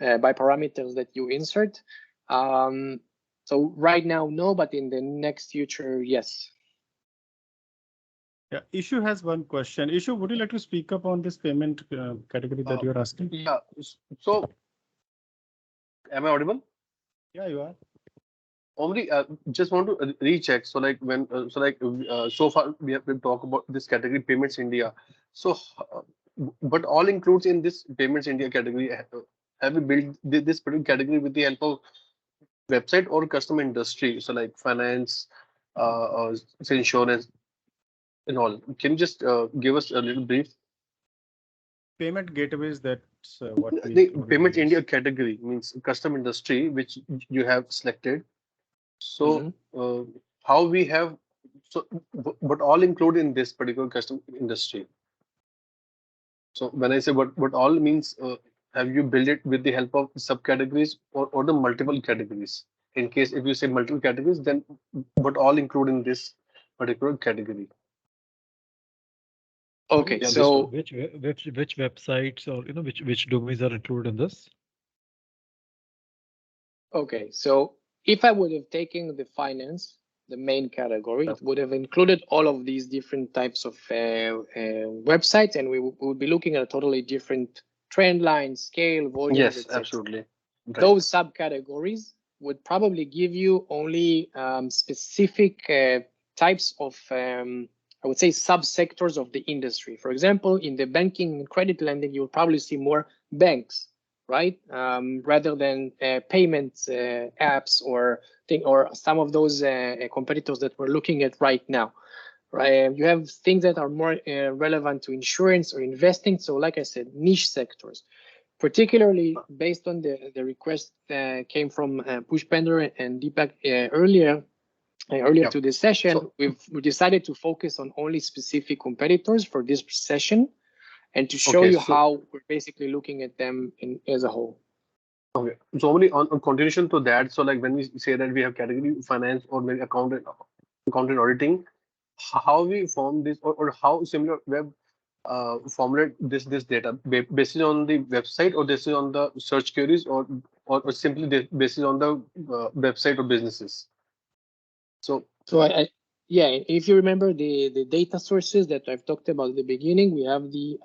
by parameters that you insert. So right now, no, but in the next future, yes. Yeah, Ishu has one question. Ishu, would you like to speak up on this payment category that you're asking? Yeah. So, am I audible? Yeah, you are. Only just want to recheck. So like when so far we have been talk about this category Payments India. So but all includes in this Payments India category. Have we built this particular category with the help of website or custom industry? So like finance, say insurance, and all. Can you just give us a little brief? Payment gateways. That's what The Payments India category means custom industry which you have selected. So how we have but all include in this particular custom industry. So when I say what all means, have you built it with the help of subcategories or the multiple categories? In case if you say multiple categories, then what all include in this particular category? Okay, Yeah, so which websites or which domains are included in this? okay, so if I would have taken the finance, the main category, it would have included all of these different types of websites, and we would be looking at a totally different trend line, scale, volumes, Yes, etc. absolutely. Right. Those subcategories would probably give you only specific types of, I would say, subsectors of the industry. For example, in the banking and credit lending, you'll probably see more banks, right? Rather than payments apps or some of those competitors that we're looking at right now. Right, you have things that are more relevant to insurance or investing. So, like I said, niche sectors. Particularly based on the request came from Pushpender and Deepak earlier Yep. to this session. So- we decided to focus on only specific competitors for this session, and to show Okay, you so- how we're basically looking at them as a whole. Okay, so only on continuation to that. So like when we say that we have category finance or maybe accountant auditing, how we form this or how Similarweb formulate this data based on the website, or this is on the search queries, or simply based on the website or businesses. So Yeah, if you remember the data sources that I've talked about at the beginning, we have the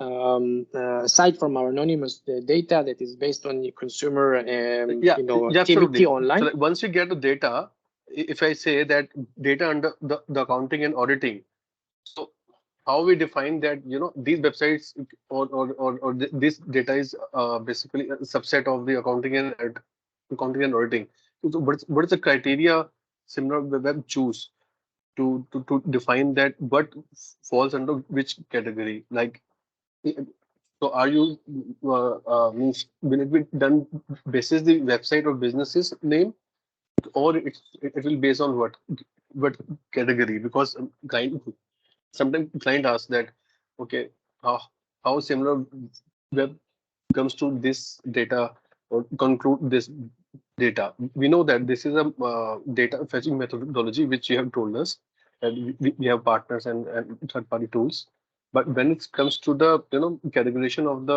aside from our anonymous data that is based on the consumer activity absolutely. online. So like once you get the data, if I say that data under the accounting and auditing, so how we define that these websites or this data is basically a subset of the accounting and auditing. So what is the criteria Similarweb choose to define that what falls under which category? Like, so are you means will it be done basis the website or business's name, or it will based on what category? Because sometimes client asks that, okay, how similar web comes to this data or conclude this data. We know that this is a data fetching methodology which you have told us, and we have partners and third party tools. But when it comes to the categorization of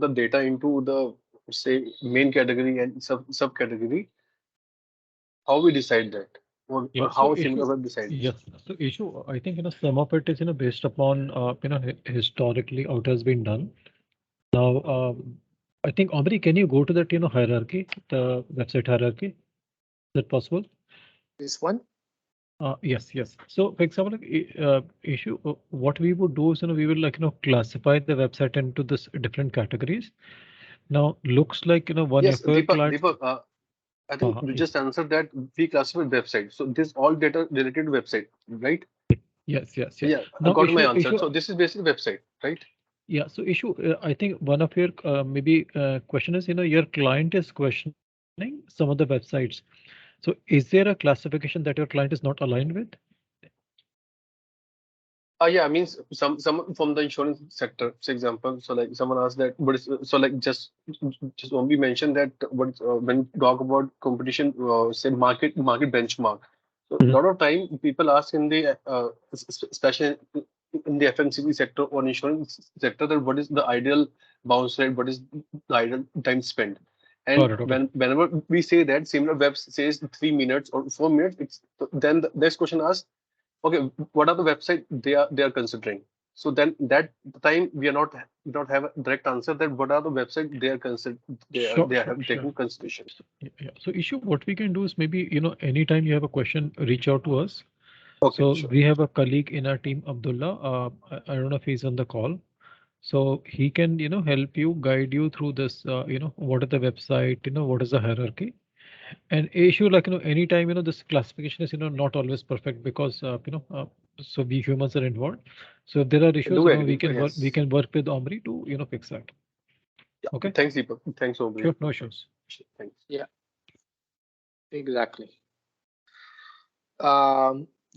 the data into the, say, main category and subcategory, how we decide that, or how Similarweb decides? Yes. So issue, I think some of it is based upon historically how it has been done. Now, I think Omri, can you go to that hierarchy, the website hierarchy? Is that possible? This one. Yes. So, for example, issue, what we would do is we will classify the website into this different categories. Now, looks like one Yes, of your clients. Deepak, I think you just answered that we classify website. So this all data related to website, right? Yes. Yeah, Now, I got my answer. So this is basically website, right? Yeah. So issue, I think one of your maybe question is, your client is questioning some of the websites. So is there a classification that your client is not aligned with? Yeah, means some from the insurance sector, for example. So like someone asked that, but so like just only mention that when you talk about competition, say market benchmark. So a lot of time people ask in the especially in the FMCG sector or insurance sector, that what is the ideal bounce rate, what is the ideal time spent. And whenever we say that Similarweb says 3 minutes or 4 minutes, it's then the next question asks, okay, what are the website they are considering? So then that time we don't have a direct answer that what are the website they are considered they have taken consideration. Yeah. So issue, what we can do is maybe anytime you have a question, reach out to us. Okay, so sure. We have a colleague in our team, Abdullah. I don't know if he's on the call. So he can help you, guide you through this. What is the website? What is the hierarchy? And issue, like anytime this classification is not always perfect, because so we humans are involved. So if there are issues, we can work with Omri to fix that. Yeah. Okay. Thanks, Deepak. Thanks, Omri. Sure, no issues. Thanks. Yeah. Exactly.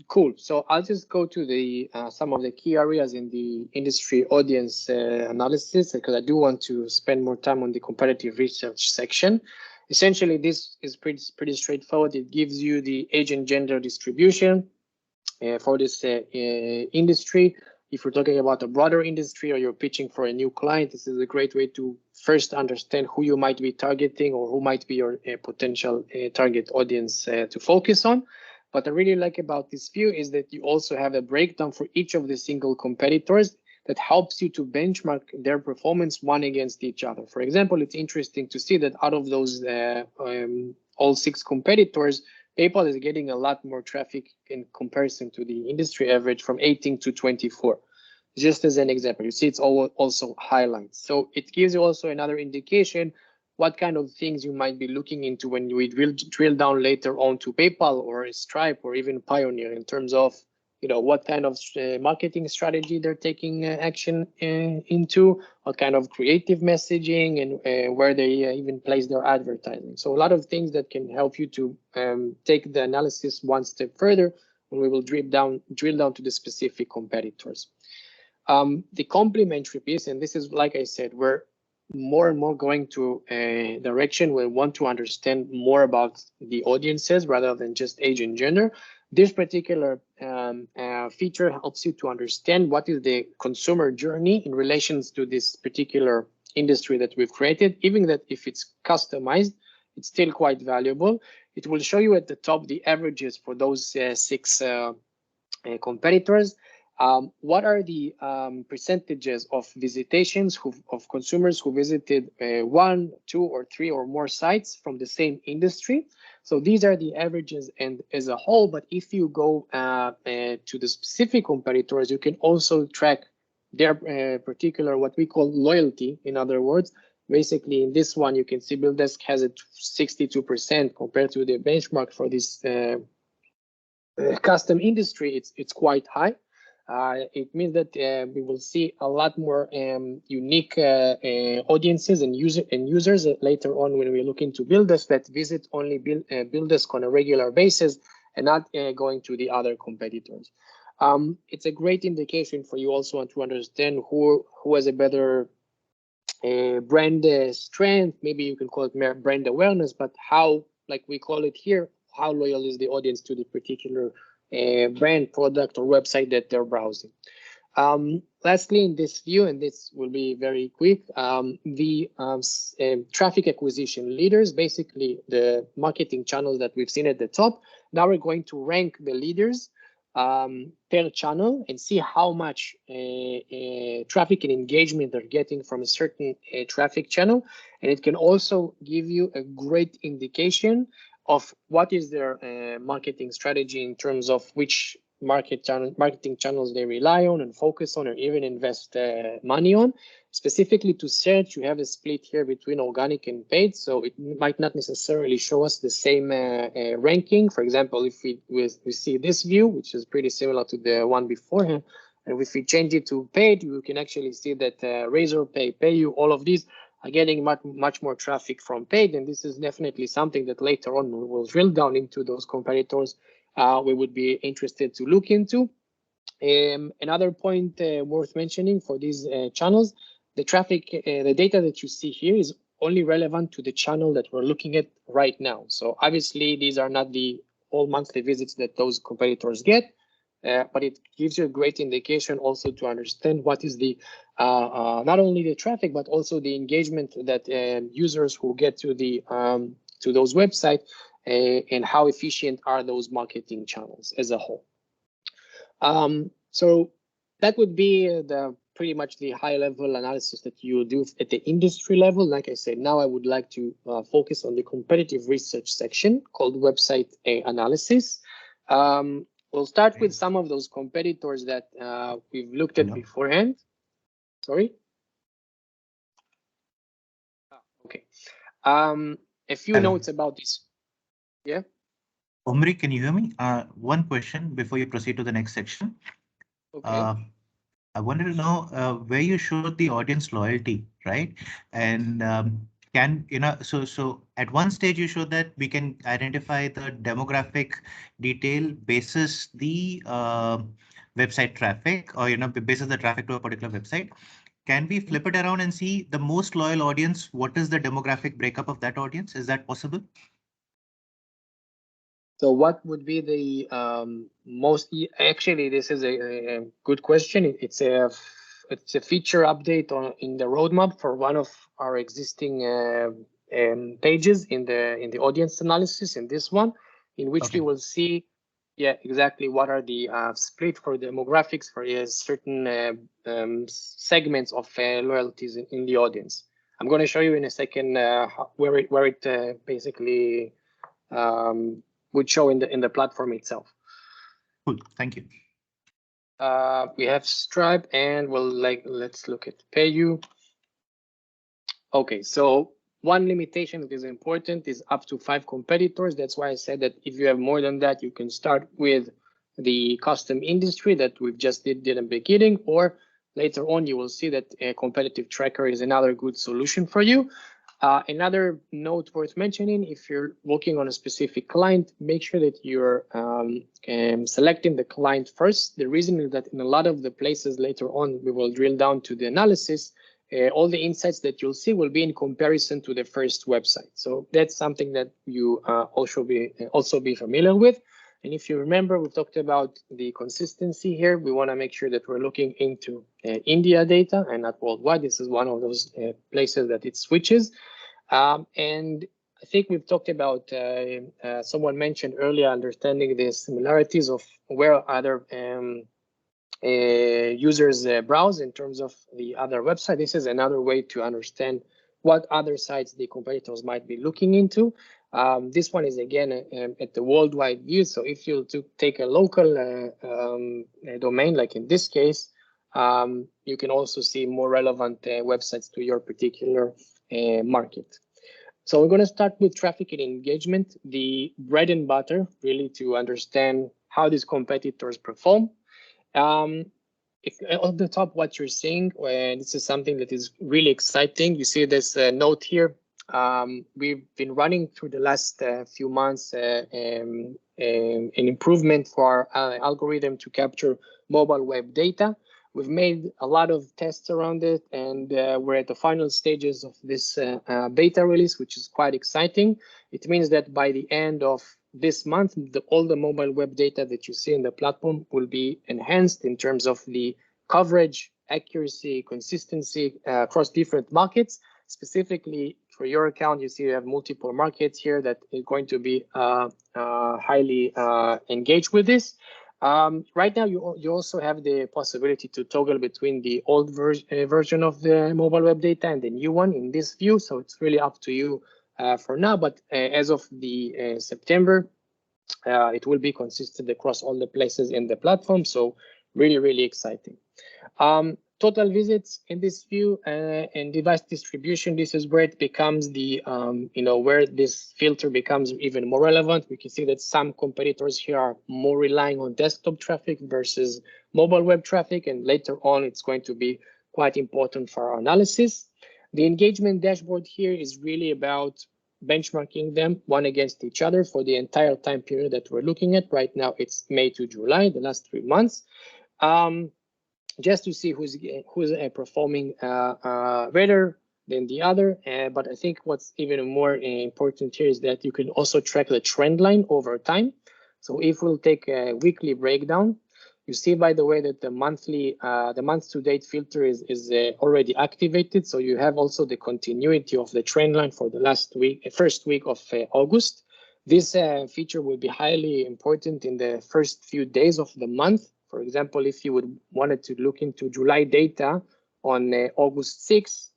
Cool. So I'll just go to the some of the key areas in the industry audience analysis, because I do want to spend more time on the competitive research section. Essentially, this is pretty straightforward. It gives you the age and gender distribution for this industry. if you're talking about a broader industry or you're pitching for a new client, this is a great way to first understand who you might be targeting or who might be your potential target audience to focus on. What I really like about this view is that you also have a breakdown for each of the single competitors that helps you to benchmark their performance one against each other. For example, it's interesting to see that out of those all 6 competitors, PayPal is getting a lot more traffic in comparison to the industry average from 18 to 24. Just as an example, you see it's also highlights. So it gives you also another indication what kind of things you might be looking into when we drill down later on to PayPal or Stripe or even Pioneer in terms of what kind of marketing strategy they're taking action into, what kind of creative messaging, and where they even place their advertising. So a lot of things that can help you to take the analysis one step further when we will drill down to the specific competitors. The complementary piece, and this is, like I said, we're more and more going to a direction where we want to understand more about the audiences rather than just age and gender. This particular feature helps you to understand what is the consumer journey in relations to this particular industry that we've created. Even that if it's customized, it's still quite valuable. It will show you at the top the averages for those 6 competitors. What are the percentages of visitations of consumers who visited 1, 2, or 3 or more sites from the same industry? So these are the averages and as a whole, but if you go to the specific competitors, you can also track their particular, what we call loyalty. In other words, basically in this one, you can see BillDesk has a 62% compared to the benchmark for this custom industry. It's quite high. It means that we will see a lot more unique audiences and users later on when we look into BillDesk that visit only BillDesk on a regular basis and not going to the other competitors. It's a great indication for you also to understand who has a better brand strength. Maybe you can call it brand awareness, but how, like we call it here, how loyal is the audience to the particular brand, product, or website that they're browsing. Lastly, in this view, and this will be very quick, the traffic acquisition leaders, basically the marketing channels that we've seen at the top. Now we're going to rank the leaders per channel and see how much traffic and engagement they're getting from a certain traffic channel. And it can also give you a great indication of what is their marketing strategy in terms of which marketing channels they rely on and focus on or even invest money on. Specifically to search, you have a split here between organic and paid, so it might not necessarily show us the same ranking. For example, if we see this view, which is pretty similar to the one beforehand, and if we change it to paid, you can actually see that Razorpay, PayU, all of these are getting much more traffic from paid, and this is definitely something that later on we will drill down into those competitors we would be interested to look into. Another point worth mentioning for these channels, the traffic, the data that you see here is only relevant to the channel that we're looking at right now. So obviously these are not the all monthly visits that those competitors get, but it gives you a great indication also to understand what is the not only the traffic but also the engagement that users who get to the to those websites and how efficient are those marketing channels as a whole. So that would be the pretty much the high level analysis that you do at the industry level. Like I said, now I would like to focus on the competitive research section called website analysis. We'll start with some of those competitors that we've looked at beforehand. Sorry. Okay. A few notes about this. Yeah. Omri, can you hear me? One question before you proceed to the next section. Okay. I wanted to know where you showed the audience loyalty, right? And can so at one stage you showed that we can identify the demographic detail basis the website traffic, or basis the traffic to a particular website. Can we flip it around and see the most loyal audience? What is the demographic breakup of that audience? Is that possible? So what would be the actually, this is a good question. It's a feature update in the roadmap for one of our existing pages in the audience analysis, in this one, in which we will see, yeah, exactly what are the split for demographics for certain segments of loyalties in the audience. I'm going to show you in a second where it basically would show in the platform itself. Cool, thank you. We have Stripe, and let's look at PayU. Okay, so one limitation that is important is up to 5 competitors. That's why I said that if you have more than that, you can start with the custom industry that we've just did in the beginning, or later on you will see that a competitive tracker is another good solution for you. Another note worth mentioning, if you're working on a specific client, make sure that you're selecting the client first. The reason is that in a lot of the places later on, we will drill down to the analysis. All the insights that you'll see will be in comparison to the first website. So that's something that you also be familiar with. And if you remember, we talked about the consistency here. We want to make sure that we're looking into India data and not worldwide. This is one of those places that it switches. And I think we've talked about, someone mentioned earlier, understanding the similarities of where other users browse in terms of the other website. This is another way to understand what other sites the competitors might be looking into. This one is again at the worldwide view. So if you take a local domain, like in this case, you can also see more relevant websites to your particular market. So we're going to start with traffic and engagement, the bread and butter, really, to understand how these competitors perform. If on the top, what you're seeing, this is something that is really exciting. You see this note here. We've been running through the last few months an improvement for our algorithm to capture mobile web data. We've made a lot of tests around it, and we're at the final stages of this beta release, which is quite exciting. It means that by the end of this month, all the mobile web data that you see in the platform will be enhanced in terms of the coverage, accuracy, consistency across different markets. Specifically for your account, you see you have multiple markets here that is going to be highly engaged with this. Right now, you also have the possibility to toggle between the old version of the mobile web data and the new one in this view. So it's really up to you for now. But as of the September, it will be consistent across all the places in the platform. So really, really exciting. Total visits in this view and device distribution, this is where it becomes the, where this filter becomes even more relevant. We can see that some competitors here are more relying on desktop traffic versus mobile web traffic. And later on, it's going to be quite important for our analysis. The engagement dashboard here is really about benchmarking them one against each other for the entire time period that we're looking at. Right now, it's May to July, the last 3 months. Just to see who's performing better than the other. But I think what's even more important here is that you can also track the trend line over time. So if we'll take a weekly breakdown, you see, by the way, that the month to date filter is already activated. So you have also the continuity of the trend line for the first week of August. This feature will be highly important in the first few days of the month. For example, if you wanted to look into July data on August 6th,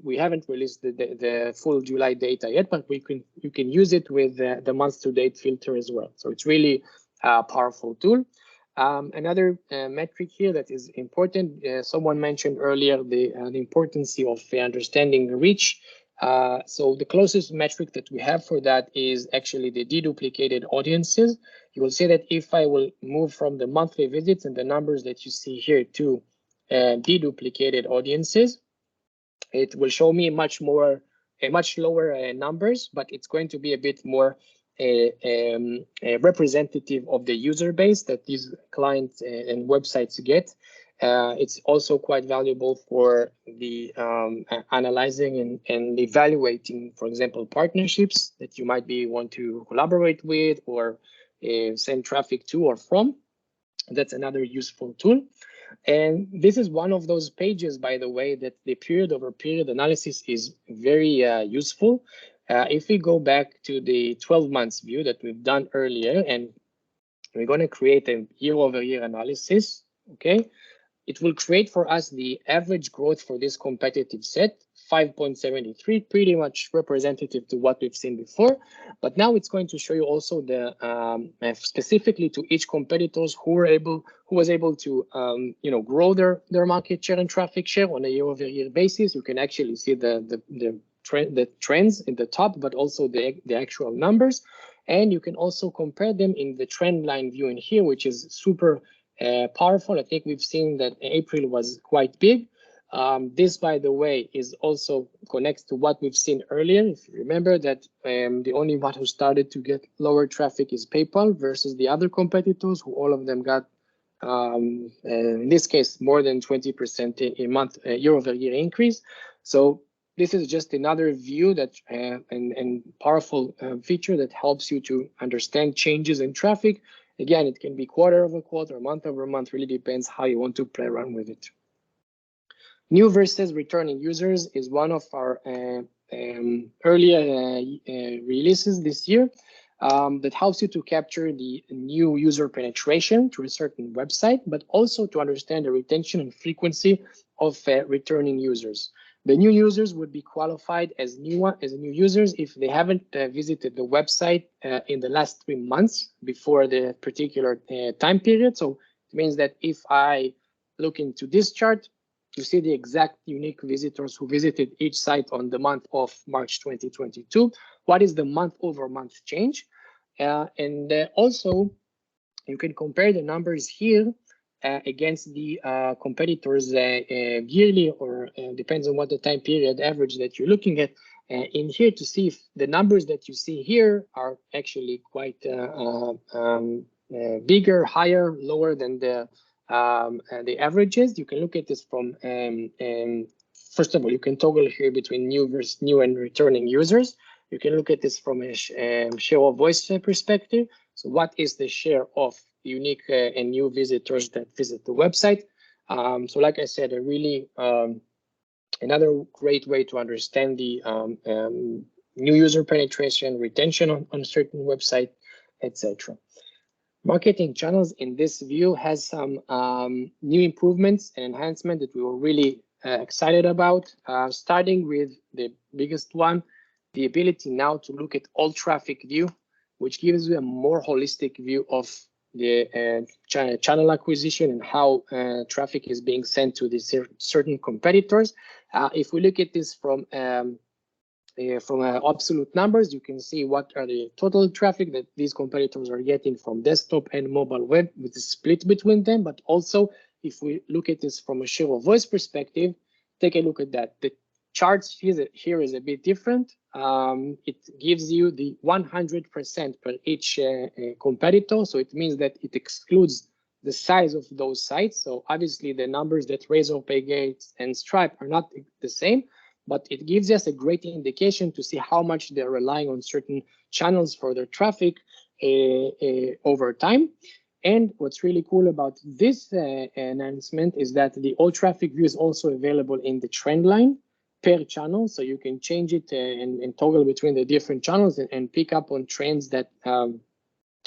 we haven't released the full July data yet, but you can use it with the month-to-date filter as well. So it's really a powerful tool. Another metric here that is important, someone mentioned earlier the importance of understanding reach. So the closest metric that we have for that is actually the deduplicated audiences. You will see that if I will move from the monthly visits and the numbers that you see here to deduplicated audiences, it will show me much lower numbers, but it's going to be a bit more a representative of the user base that these clients and websites get. It's also quite valuable for the analyzing and evaluating, for example, partnerships that you might want to collaborate with or send traffic to or from. That's another useful tool. And this is one of those pages, by the way, that the period over period analysis is very useful. If we go back to the 12 months view that we've done earlier, and we're going to create a year over year analysis, okay? It will create for us the average growth for this competitive set, 5.73, pretty much representative to what we've seen before. But now it's going to show you also the specifically to each competitors who was able to grow their market share and traffic share on a year-over-year basis. You can actually see the trends in the top, but also the actual numbers. And you can also compare them in the trend line view in here, which is super powerful. I think we've seen that April was quite big. This, by the way, is also connects to what we've seen earlier. If you remember that the only one who started to get lower traffic is PayPal versus the other competitors, who all of them got, in this case, more than 20% in month year-over-year increase. So this is just another view that and powerful feature that helps you to understand changes in traffic. Again, it can be quarter over quarter, month over month, really depends how you want to play around with it. New versus returning users is one of our earlier releases this year that helps you to capture the new user penetration to a certain website, but also to understand the retention and frequency of returning users. The new users would be qualified as new users if they haven't visited the website in the last 3 months before the particular time period. So it means that if I look into this chart, you see the exact unique visitors who visited each site on the month of March 2022. What is the month over month change? And also, you can compare the numbers here against the competitors yearly, or depends on what the time period average that you're looking at in here, to see if the numbers that you see here are actually quite bigger, higher, lower than the averages. You can look at this from first of all, you can toggle here between new and returning users. You can look at this from a share of voice perspective. So what is the share of unique and new visitors that visit the website? So like I said, a really another great way to understand the new user penetration, retention on a certain website, etc. Marketing channels in this view has some new improvements and enhancement that we were really excited about, starting with the biggest one, the ability now to look at all traffic view, which gives you a more holistic view of the channel acquisition and how traffic is being sent to the certain competitors. If we look at this from absolute numbers, you can see what are the total traffic that these competitors are getting from desktop and mobile web, with the split between them. But also, if we look at this from a share of voice perspective, take a look at that. The charts here is a bit different. It gives you the 100% per each competitor. So it means that it excludes the size of those sites. So obviously the numbers that Razorpay gets and Stripe are not the same, but it gives us a great indication to see how much they're relying on certain channels for their traffic over time. And what's really cool about this announcement is that the all traffic view is also available in the trend line per channel. So you can change it and toggle between the different channels and pick up on trends that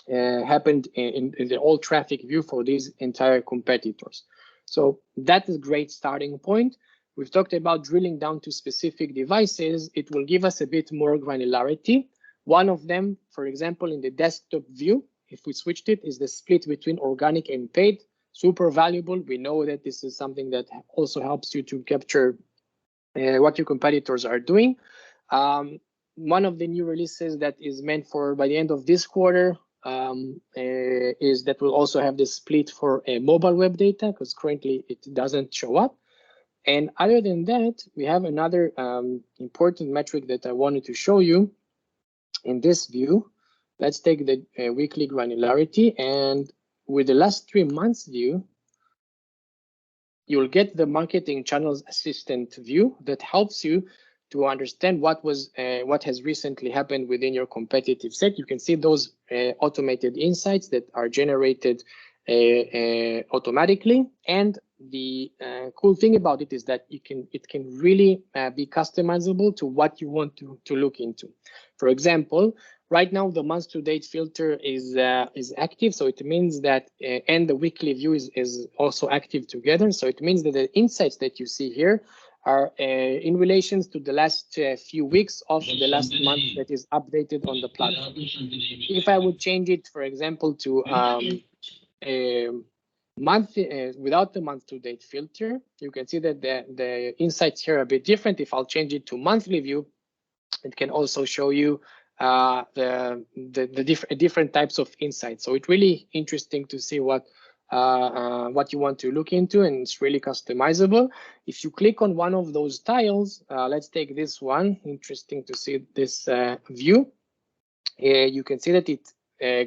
happened in the all traffic view for these entire competitors. So that is a great starting point. We've talked about drilling down to specific devices. It will give us a bit more granularity. One of them, for example, in the desktop view, if we switched it, is the split between organic and paid. Super valuable. We know that this is something that also helps you to capture what your competitors are doing. One of the new releases that is meant for by the end of this quarter is that we'll also have the split for mobile web data, because currently it doesn't show up. And other than that, we have another important metric that I wanted to show you in this view, Let's take the weekly granularity, and with the last 3 months view, you'll get the marketing channels assistant view that helps you to understand what has recently happened within your competitive set. You can see those automated insights that are generated automatically, and the cool thing about it is that it can really be customizable to what you want to look into. For example, right now the month to date filter is active, so it means that and the weekly view is also active together. So it means that the insights that you see here are in relations to the last few weeks of the last month that is updated on the platform. If I would change it, for example, to a month without the month to date filter, you can see that the insights here are a bit different. If I'll change it to monthly view, it can also show you the different types of insights. So it's really interesting to see what you want to look into, and it's really customizable. If you click on one of those tiles, let's take this one. Interesting to see this view. You can see that it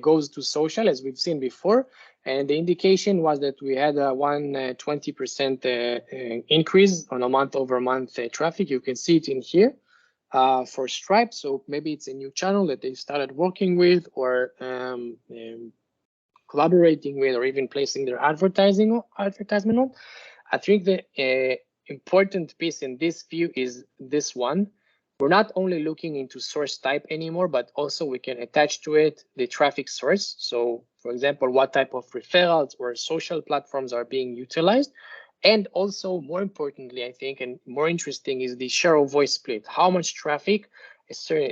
goes to social, as we've seen before, and the indication was that we had a 20% increase on a month-over-month traffic. You can see it in here for Stripe. So maybe it's a new channel that they started working with, or collaborating with, or even placing their advertisement on. I think the important piece in this view is this one. We're not only looking into source type anymore, but also we can attach to it the traffic source. So for example, what type of referrals or social platforms are being utilized. And also, more importantly, I think, and more interesting, is the share of voice split. How much traffic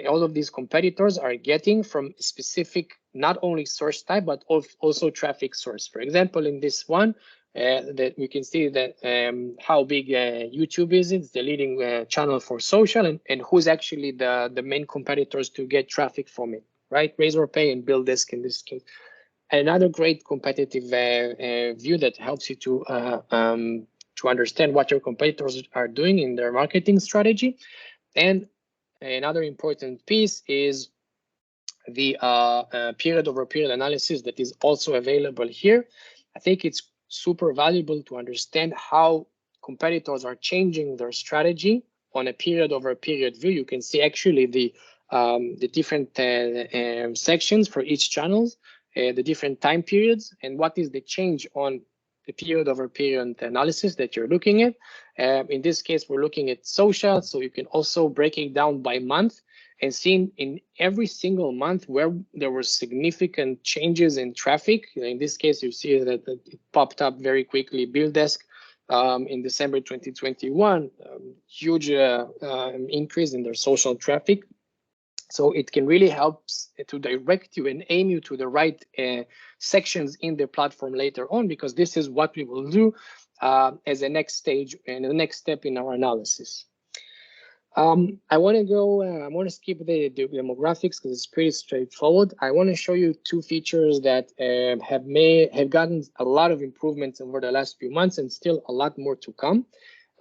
all of these competitors are getting from specific, not only source type, but also traffic source. For example, in this one, that we can see that how big YouTube is. It's the leading channel for social, and who's actually the main competitors to get traffic from it, right? Razorpay and BillDesk in this case. Another great competitive view that helps you to understand what your competitors are doing in their marketing strategy. And another important piece is the period over period analysis that is also available here. I think it's super valuable to understand how competitors are changing their strategy on a period over period view. You can see actually the different sections for each channels, the different time periods, and what is the change on the period over period analysis that you're looking at. In this case, we're looking at social, so you can also break it down by month and seeing in every single month where there were significant changes in traffic. In this case, you see that it popped up very quickly. BillDesk in December 2021, huge increase in their social traffic. So it can really help to direct you and aim you to the right sections in the platform later on, because this is what we will do as a next stage and the next step in our analysis. I want to skip the demographics because it's pretty straightforward. I want to show you two features that have gotten a lot of improvements over the last few months, and still a lot more to come.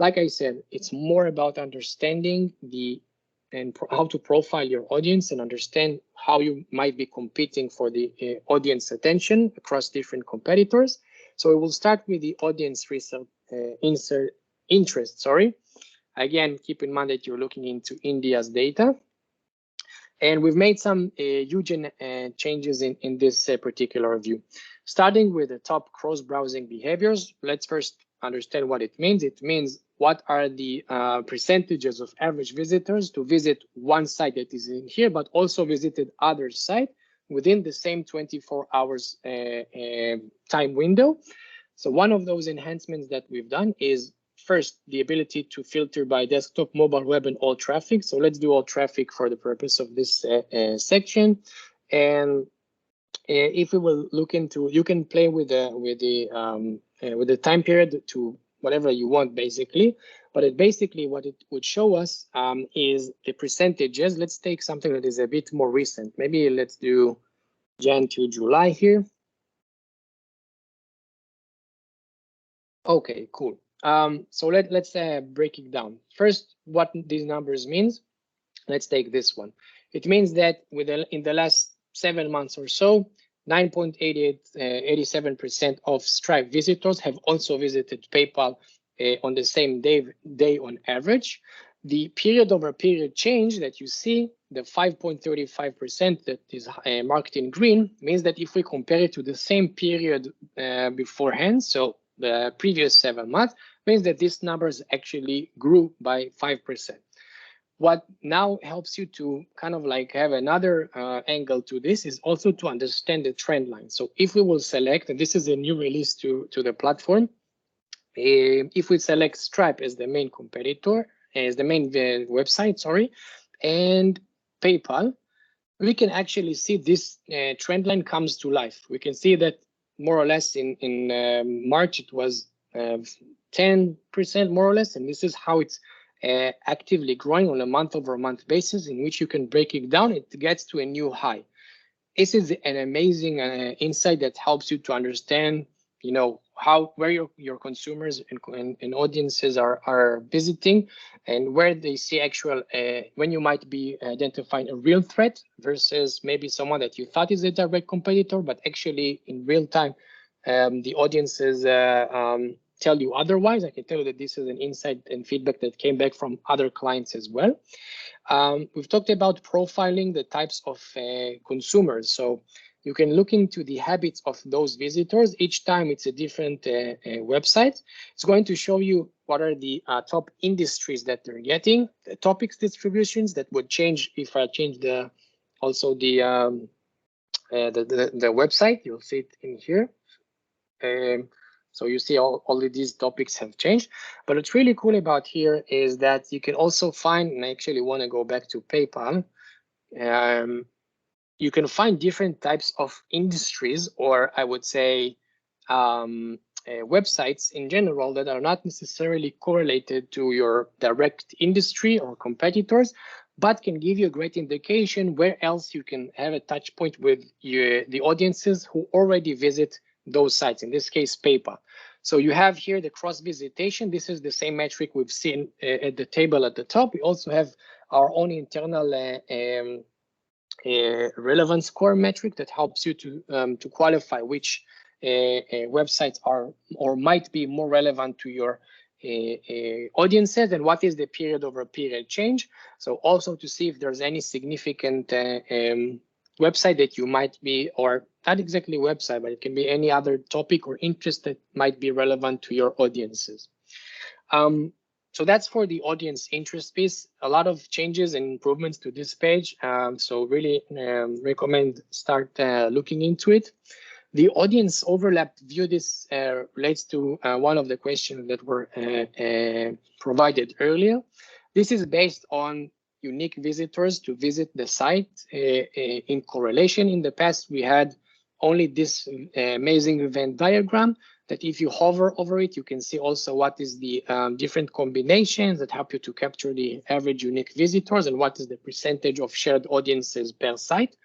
Like I said, it's more about understanding how to profile your audience and understand how you might be competing for the audience attention across different competitors. So we will start with the audience research interest. Sorry. Again, keep in mind that you're looking into India's data. And we've made some huge changes in this particular view. Starting with the top cross-browsing behaviors, let's first understand what it means. It means what are the percentages of average visitors to visit one site that is in here, but also visited other site within the same 24 hours time window. So one of those enhancements that we've done is first, the ability to filter by desktop, mobile, web, and all traffic. So let's do all traffic for the purpose of this section. And if we will look into, you can play with the time period to whatever you want, basically. But basically, what it would show us is the percentages. Let's take something that is a bit more recent. Maybe let's do Jan to July here. Okay, cool. So let's break it down. First, what these numbers means. Let's take this one. It means that in the last 7 months or so, 9.87% of Stripe visitors have also visited PayPal on the same day on average. The period over period change that you see, the 5.35% that is marked in green, means that if we compare it to the same period beforehand, so the previous 7 months, means that these numbers actually grew by 5%. What now helps you to kind of like have another angle to this is also to understand the trend line. So if we will select, and this is a new release to the platform, if we select Stripe as the main competitor, as the main website, sorry, and PayPal, we can actually see this trend line comes to life. We can see that more or less in March, it was 10% more or less, and this is how it's actively growing on a month-over-month basis, in which you can break it down. It gets to a new high. This is an amazing insight that helps you to understand, you know, where your consumers and audiences are visiting, and where they see actual when you might be identifying a real threat versus maybe someone that you thought is a direct competitor, but actually in real time the audiences tell you otherwise. I can tell you that this is an insight and feedback that came back from other clients as well. We've talked about profiling the types of consumers. So you can look into the habits of those visitors. Each time it's a different website. It's going to show you what are the top industries that they're getting, the topics distributions that would change if I change the website. You'll see it in here. So you see all of these topics have changed. But what's really cool about here is that you can also find, and I actually want to go back to PayPal, you can find different types of industries, or I would say websites in general, that are not necessarily correlated to your direct industry or competitors, but can give you a great indication where else you can have a touch point with the audiences who already visit those sites, in this case, PayPal. So you have here the cross visitation. This is the same metric we've seen at the table at the top. We also have our own internal relevance score metric that helps you to qualify which websites are or might be more relevant to your audiences, and what is the period over period change. So also to see if there's any significant website that you might be, or not exactly website, but it can be any other topic or interest that might be relevant to your audiences. So that's for the audience interest piece. A lot of changes and improvements to this page. So really recommend start looking into it. The audience overlap view, this relates to one of the questions that were provided earlier. This is based on unique visitors to visit the site in correlation. In the past, we had only this amazing Venn diagram that if you hover over it, you can see also what is the different combinations that help you to capture the average unique visitors and what is the percentage of shared audiences per site.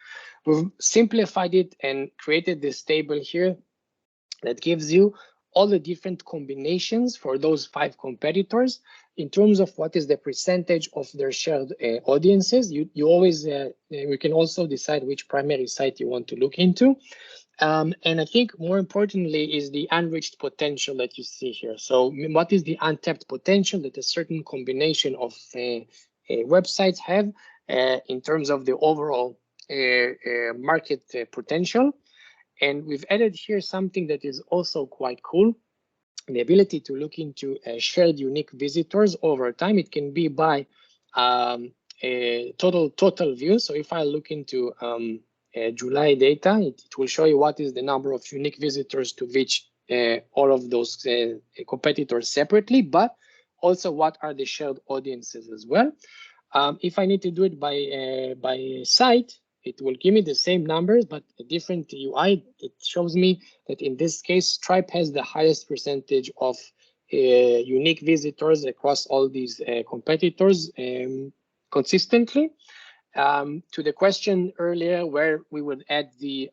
We've simplified it and created this table here that gives you all the different combinations for those 5 competitors in terms of what is the percentage of their shared audiences. You always, we can also decide which primary site you want to look into. And I think more importantly is the unreached potential that you see here. So what is the untapped potential that a certain combination of websites have in terms of the overall market potential? And we've added here something that is also quite cool, the ability to look into shared unique visitors over time. It can be by a total view. So if I look into July data, it will show you what is the number of unique visitors to which all of those competitors separately, but also what are the shared audiences as well. If I need to do it by site, it will give me the same numbers, but a different UI. It shows me that in this case, Stripe has the highest percentage of unique visitors across all these competitors consistently. To the question earlier where we would add the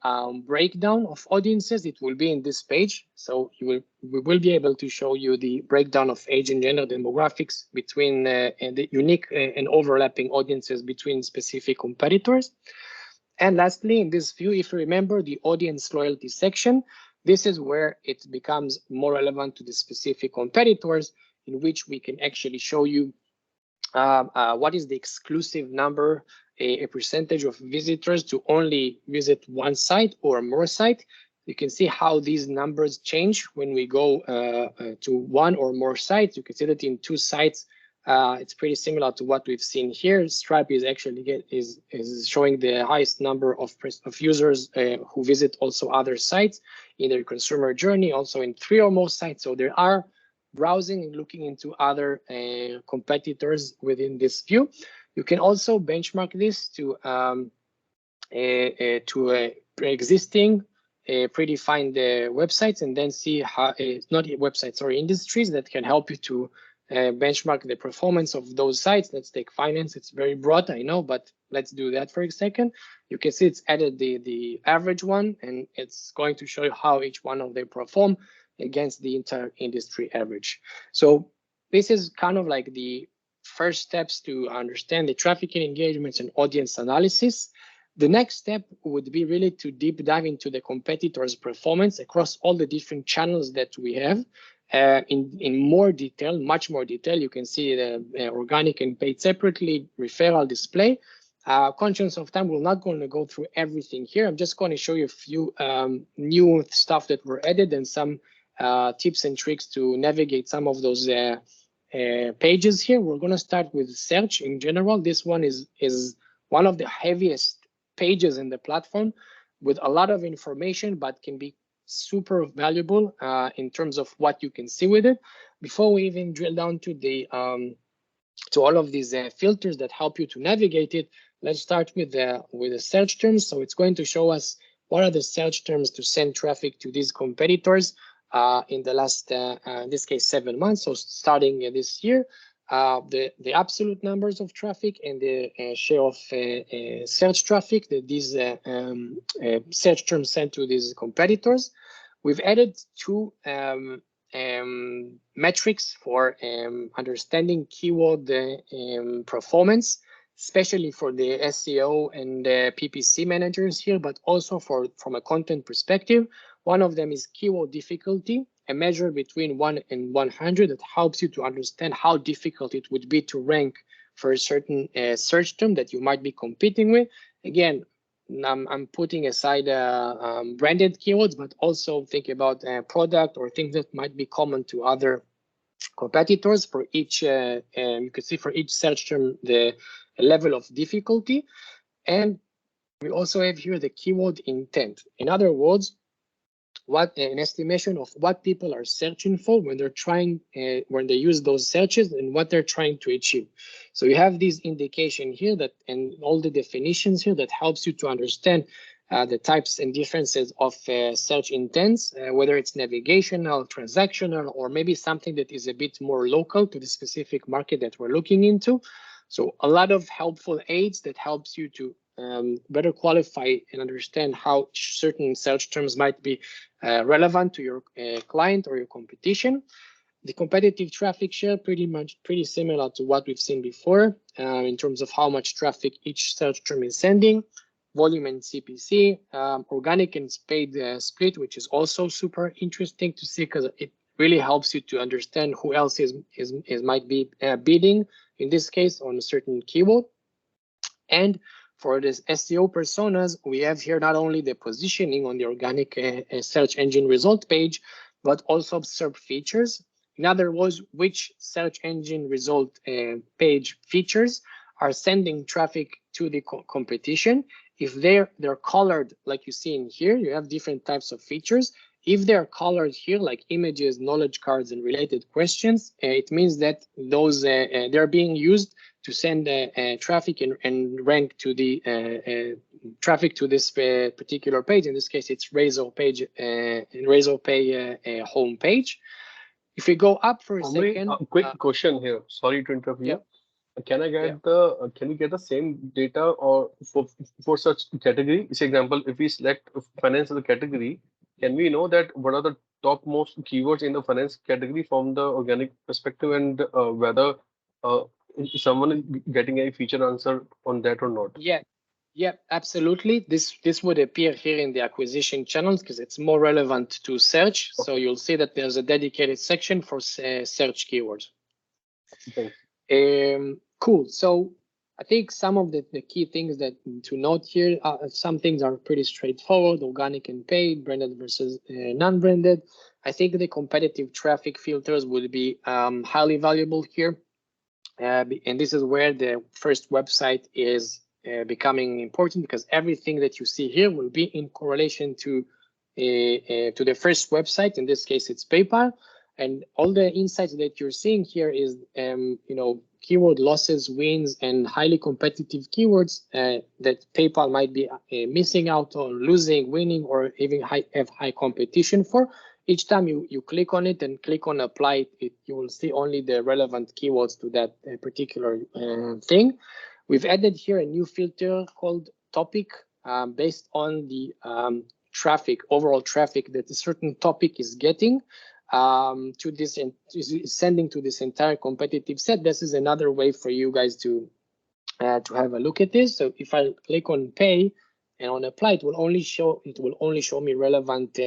breakdown of audiences, it will be in this page. So we will be able to show you the breakdown of age and gender demographics between and the unique and overlapping audiences between specific competitors. And lastly, in this view, if you remember the audience loyalty section, this is where it becomes more relevant to the specific competitors, in which we can actually show you what is the exclusive number, a percentage of visitors to only visit one site or more site. You can see how these numbers change when we go to one or more sites. You can see that in 2 sites, it's pretty similar to what we've seen here. Stripe is actually is showing the highest number of users who visit also other sites in their consumer journey, also in 3 or more sites. So there are browsing and looking into other competitors within this view. You can also benchmark this to pre-existing predefined websites, and then see how not websites or industries that can help you to benchmark the performance of those sites. Let's take finance. It's very broad, I know, but let's do that for a second. You can see it's added the average one, and it's going to show you how each one of them perform against the entire industry average. So this is kind of like the first steps to understand the traffic and engagements and audience analysis. The next step would be really to deep dive into the competitors' performance across all the different channels that we have in more detail, much more detail. You can see the organic and paid separately, referral, display. Conscious of time, we're not going to go through everything here. I'm just going to show you a few new stuff that were added and some tips and tricks to navigate some of those pages here. We're going to start with search in general. This one is one of the heaviest pages in the platform with a lot of information, but can be super valuable in terms of what you can see with it. Before we even drill down to the to all of these filters that help you to navigate it, let's start with the search terms. So it's going to show us what are the search terms to send traffic to these competitors in the last, in this case, 7 months. So starting this year, the absolute numbers of traffic and the share of search traffic that these search terms send to these competitors. We've added 2 metrics for understanding keyword performance, especially for the SEO and PPC managers here, but also from a content perspective. One of them is keyword difficulty, a measure between 1 and 100 that helps you to understand how difficult it would be to rank for a certain search term that you might be competing with. Again, I'm putting aside branded keywords, but also think about product or things that might be common to other competitors. For each, you can see for each search term the level of difficulty. And we also have here the keyword intent. In other words, what an estimation of what people are searching for when they're trying, when they use those searches and what they're trying to achieve. So you have this indication here that, and all the definitions here that helps you to understand the types and differences of search intents, whether it's navigational, transactional, or maybe something that is a bit more local to the specific market that we're looking into. So a lot of helpful aids that helps you to better qualify and understand how certain search terms might be relevant to your client or your competition. The competitive traffic share pretty similar to what we've seen before in terms of how much traffic each search term is sending, volume and CPC, organic and paid split, which is also super interesting to see because it really helps you to understand who else might be bidding in this case on a certain keyword. And for this SEO personas, we have here not only the positioning on the organic search engine result page, but also SERP features. In other words, which search engine result page features are sending traffic to the competition. If they're colored like you see in here, you have different types of features. If they're colored here like images, knowledge cards, and related questions, it means that those they're being used to send traffic and rank to the traffic to this particular page. In this case, it's Razor page Razor Pay home page. If we go up for a second, quick question here. Sorry to interrupt you. Can I get can we get the same data or for such category? For example, if we select finance as a category, can we know that what are the topmost keywords in the finance category from the organic perspective, and whether someone is getting a feature answer on that or not? Yeah, Yeah, absolutely. This would appear here in the acquisition channels because it's more relevant to search. So you'll see that there's a dedicated section for search keywords. Thanks. Cool. So I think some of the key things that to note here, some things are pretty straightforward: organic and paid, branded versus non-branded. I think the competitive traffic filters would be highly valuable here. And this is where the first website is becoming important, because everything that you see here will be in correlation to the first website. In this case, it's PayPal, and all the insights that you're seeing here is keyword losses, wins, and highly competitive keywords that PayPal might be missing out on, losing, winning, or even have high competition for. Each time you click on it and click on apply it, you will see only the relevant keywords to that particular thing. We've added here a new filter called topic based on the traffic, overall traffic that a certain topic is getting to this and sending to this entire competitive set. This is another way for you guys to have a look at this. So if I click on pay and on apply, it will only show me relevant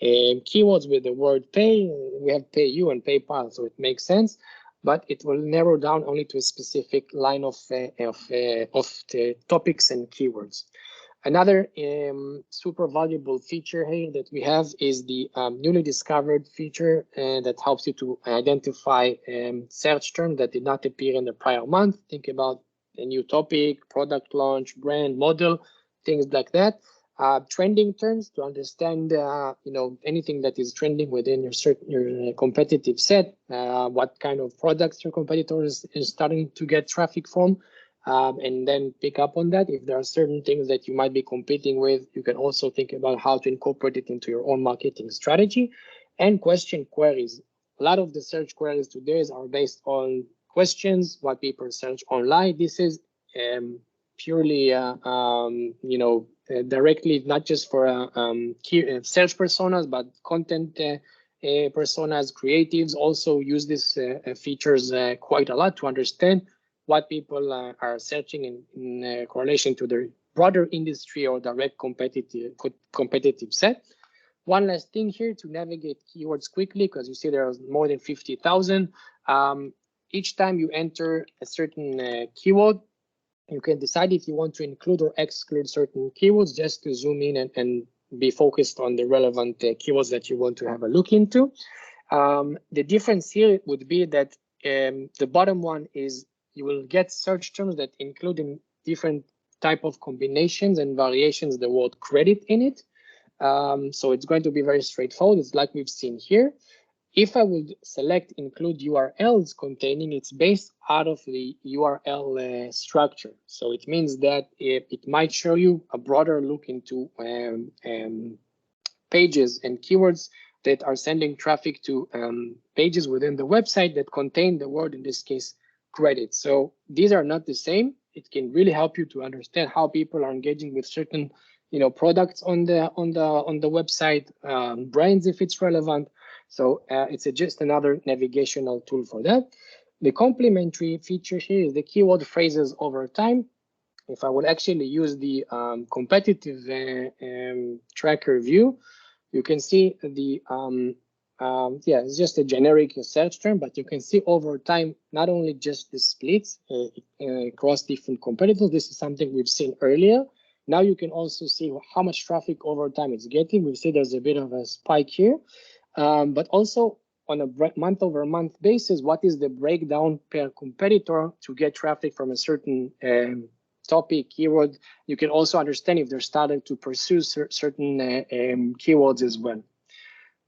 keywords with the word pay. We have PayU and PayPal, so it makes sense, but it will narrow down only to a specific line of the topics and keywords. Another super valuable feature here that we have is the newly discovered feature that helps you to identify search terms that did not appear in the prior month. Think about a new topic, product launch, brand, model, things like that. Trending terms to understand, anything that is trending within your competitive set, what kind of products your competitors is starting to get traffic from, and then pick up on that. If there are certain things that you might be competing with, you can also think about how to incorporate it into your own marketing strategy. And question queries. A lot of the search queries today are based on questions, what people search online. This is purely, directly not just for search personas, but content personas, creatives also use these features quite a lot to understand what people are searching in correlation to their broader industry or direct competitive set. One last thing here to navigate keywords quickly, because you see there are more than 50,000. Each time you enter a certain keyword, you can decide if you want to include or exclude certain keywords just to zoom in and be focused on the relevant keywords that you want to have a look into. The difference here would be that the bottom one is you will get search terms that include in different type of combinations and variations the word credit in it. So it's going to be very straightforward. It's like we've seen here. If I would select include URLs containing, it's based out of the URL structure. So it means that it might show you a broader look into pages and keywords that are sending traffic to pages within the website that contain the word, in this case, credit. So these are not the same. It can really help you to understand how people are engaging with certain, products on the website, brands if it's relevant. So it's just another navigational tool for that. The complementary feature here is the keyword phrases over time. If I would actually use the competitive tracker view, you can see the it's just a generic search term, but you can see over time not only just the splits across different competitors. This is something we've seen earlier. Now you can also see how much traffic over time it's getting. We see there's a bit of a spike here, but also on a month-over-month basis, what is the breakdown per competitor to get traffic from a certain topic, keyword. You can also understand if they're starting to pursue certain keywords as well.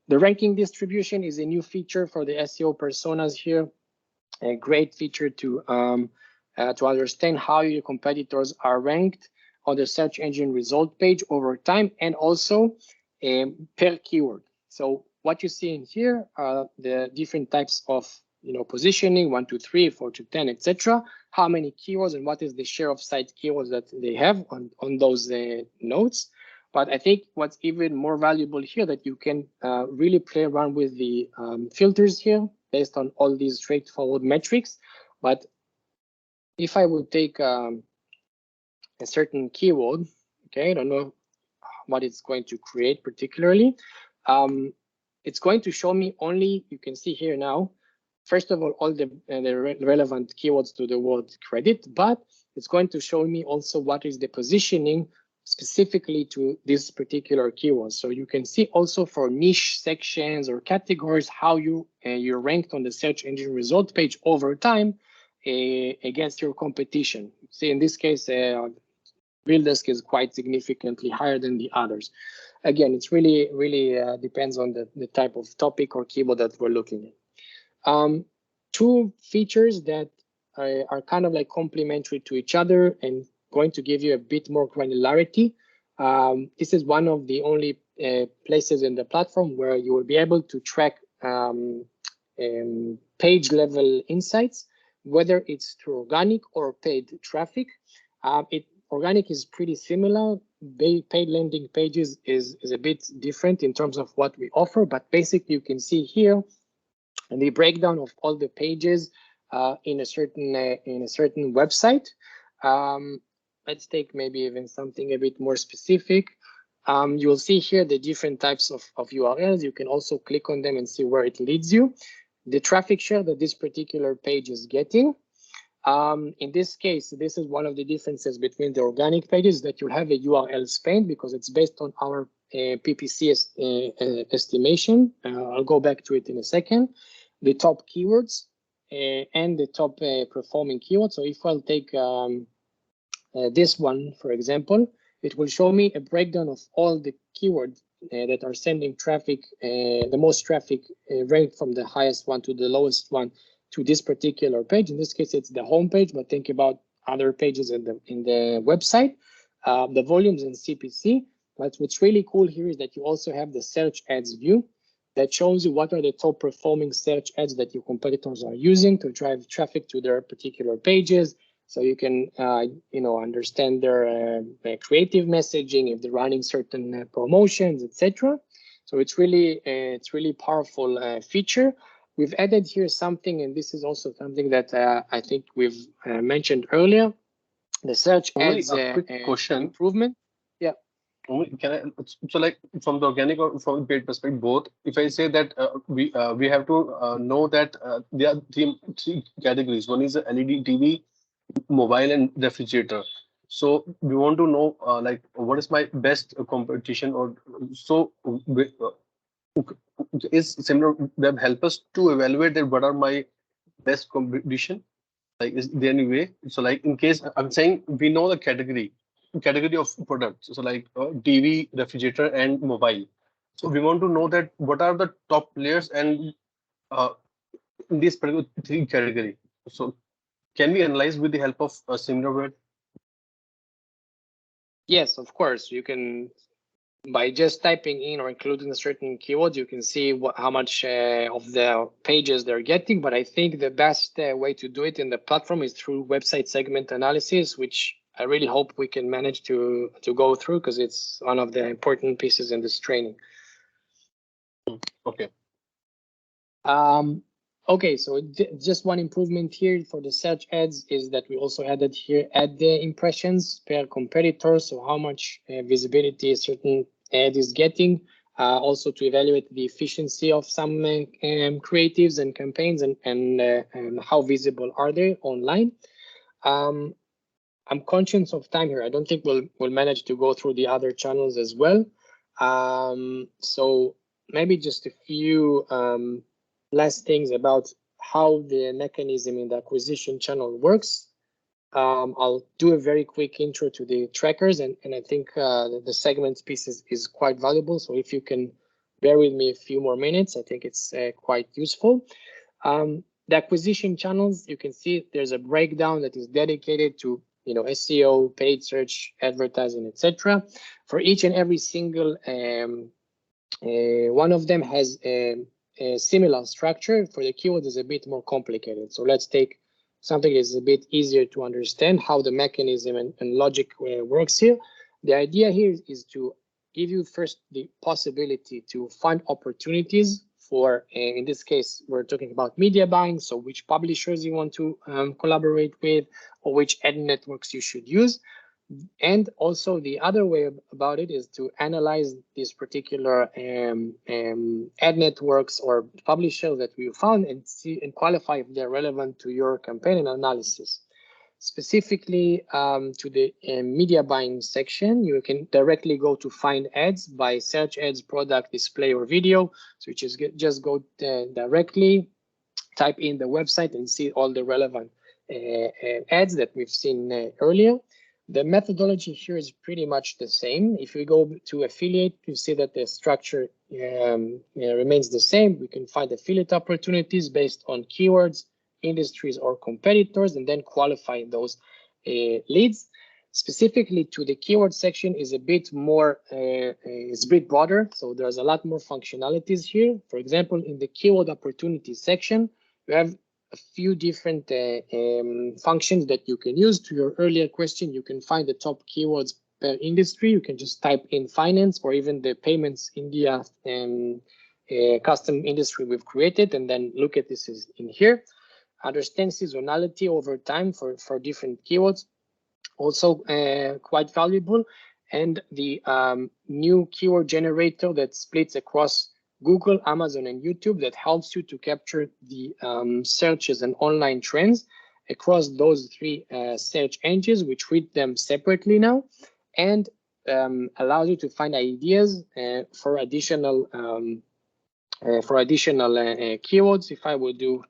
The ranking distribution is a new feature for the SEO personas here. A great feature to understand how your competitors are ranked on the search engine result page over time, and also per keyword. So what you see in here are the different types of positioning, 1 to 3, 4 to 10, etc. How many keywords and what is the share of site keywords that they have on those nodes. But I think what's even more valuable here that you can really play around with the filters here based on all these straightforward metrics. But if I would take a certain keyword. Okay, I don't know what it's going to create particularly. It's going to show me only, you can see here now, first of all the relevant keywords to the word credit, but it's going to show me also what is the positioning specifically to this particular keyword. So you can see also for niche sections or categories how you're ranked on the search engine result page over time against your competition. See, in this case, BuildDesk is quite significantly higher than the others. Again, it's really depends on the type of topic or keyword that we're looking at. Two features that are kind of like complementary to each other and going to give you a bit more granularity. This is one of the only places in the platform where you will be able to track page level insights, whether it's through organic or paid traffic. Organic is pretty similar. Paid landing pages is a bit different in terms of what we offer, but basically you can see here the breakdown of all the pages in a certain website. Let's take maybe even something a bit more specific. You will see here the different types of URLs. You can also click on them and see where it leads you. The traffic share that this particular page is getting. In this case, this is one of the differences between the organic pages, that you'll have a URL spend because it's based on our PPC estimation. I'll go back to it in a second. The top keywords and the top performing keywords. So if I'll take this one, for example, it will show me a breakdown of all the keywords that are sending traffic, the most traffic ranked from the highest one to the lowest one to this particular page. In this case, it's the home page, but think about other pages in the website, the volumes in CPC. But what's really cool here is that you also have the search ads view that shows you what are the top performing search ads that your competitors are using to drive traffic to their particular pages. So you can, understand their creative messaging, if they're running certain promotions, etc. So it's really powerful feature. We've added here something, and this is also something that I think we've mentioned earlier. The search ads quick question. Improvement. Yeah. Can I, so like from the organic or from paid perspective, both, if I say that we have to know that there are three categories. One is the LED TV, mobile, and refrigerator. So we want to know like what is my best competition, or so is Similarweb help us to evaluate that what are my best competition? Like, is there any way? So like in case I'm saying we know the category of products, so like TV, refrigerator, and mobile. So we want to know that what are the top players and in this particular three category. So can we analyze with the help of a Similarweb? Yes, of course. You can, by just typing in or including a certain keyword, you can see how much of the pages they're getting. But I think the best way to do it in the platform is through website segment analysis, which I really hope we can manage to go through, because it's one of the important pieces in this training. Okay. Okay, so just one improvement here for the search ads is that we also added here ad impressions per competitor. So how much visibility a certain ad is getting, also to evaluate the efficiency of some creatives and campaigns, and how visible are they online. I'm conscious of time here. I don't think we'll manage to go through the other channels as well. So maybe just a few last things about how the mechanism in the acquisition channel works. I'll do a very quick intro to the trackers, and I think the segments piece is quite valuable. So if you can bear with me a few more minutes, I think it's quite useful. The acquisition channels, you can see there's a breakdown that is dedicated to SEO, paid search, advertising, etc. For each and every single one of them has a similar structure. For the keyword is a bit more complicated. So let's take something that is a bit easier to understand how the mechanism and logic works here. The idea here is to give you first the possibility to find opportunities for, in this case, we're talking about media buying. So which publishers you want to collaborate with, or which ad networks you should use. And also the other way about it is to analyze these particular ad networks or publishers that we found and see and qualify if they're relevant to your campaign and analysis. Specifically to the media buying section, you can directly go to find ads by search ads, product, display, or video. So you just go directly, type in the website and see all the relevant ads that we've seen earlier. The methodology here is pretty much the same. If we go to affiliate, you see that the structure remains the same. We can find affiliate opportunities based on keywords, industries, or competitors, and then qualify those leads. Specifically to the keyword section is a bit more, it's a bit broader. So there's a lot more functionalities here. For example, in the keyword opportunities section, you have a few different functions that you can use. To your earlier question, you can find the top keywords per industry. You can just type in finance or even the payments India custom industry we've created, and then look at this in here. Understand seasonality over time for different keywords, also quite valuable. And the new keyword generator that splits across Google, Amazon, and YouTube that helps you to capture the searches and online trends across those three search engines. We treat them separately now, and allows you to find ideas for additional keywords. If I would do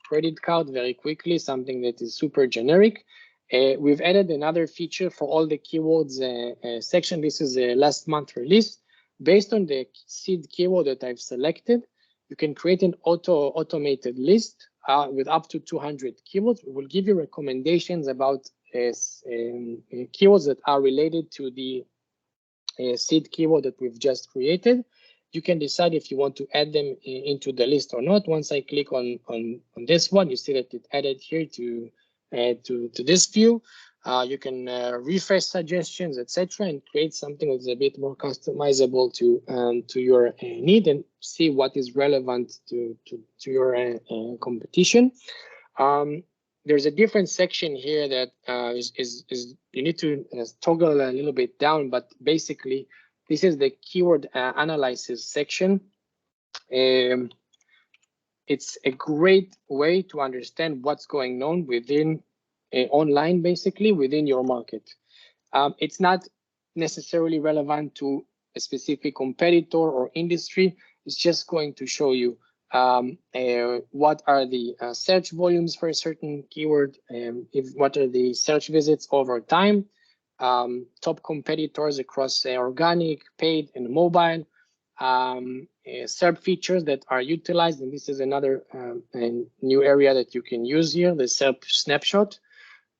credit card very quickly, something that is super generic. We've added another feature for all the keywords section. This is a last month release. Based on the seed keyword that I've selected, you can create an automated list with up to 200 keywords. We will give you recommendations about keywords that are related to the seed keyword that we've just created. You can decide if you want to add them into the list or not. Once I click on this one, you see that it added here to this view. You can refresh suggestions, etc., and create something that's a bit more customizable to your need and see what is relevant to your competition. There's a different section here that is you need to toggle a little bit down, but basically this is the keyword analysis section. It's a great way to understand what's going on within online, basically within your market. It's not necessarily relevant to a specific competitor or industry. It's just going to show you what are the search volumes for a certain keyword, what are the search visits over time, top competitors across organic, paid, and mobile, SERP features that are utilized, and this is another new area that you can use here, the SERP snapshot,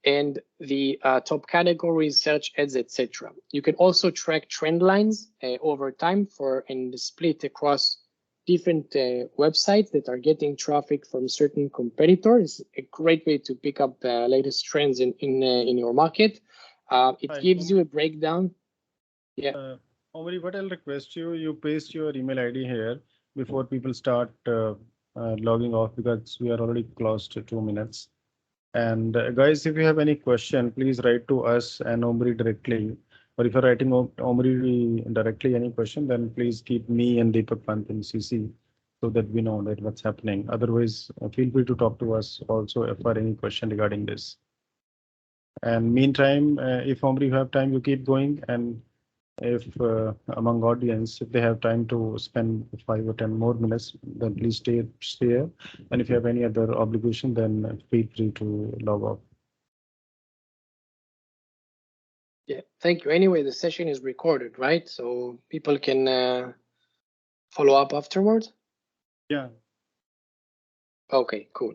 and the top categories, search ads, etc. You can also track trend lines over time and split across different websites that are getting traffic from certain competitors. It's a great way to pick up the latest trends in your market. It gives you a breakdown. Yeah. Omri, what I'll request you paste your email ID here before people start logging off, because we are already close to 2 minutes. And guys, if you have any question, please write to us and Omri directly. Or if you're writing Omri directly any question, then please keep me and Deepak Pant in CC so that we know that what's happening. Otherwise, feel free to talk to us also if there are any question regarding this. And meantime, if Omri you have time, you keep going. And if among audience, if they have time to spend 5 or 10 more minutes, then please stay here. And if you have any other obligation, then feel free to log off. Yeah, thank you. Anyway, the session is recorded, right? So people can follow up afterwards? Yeah. Okay, cool.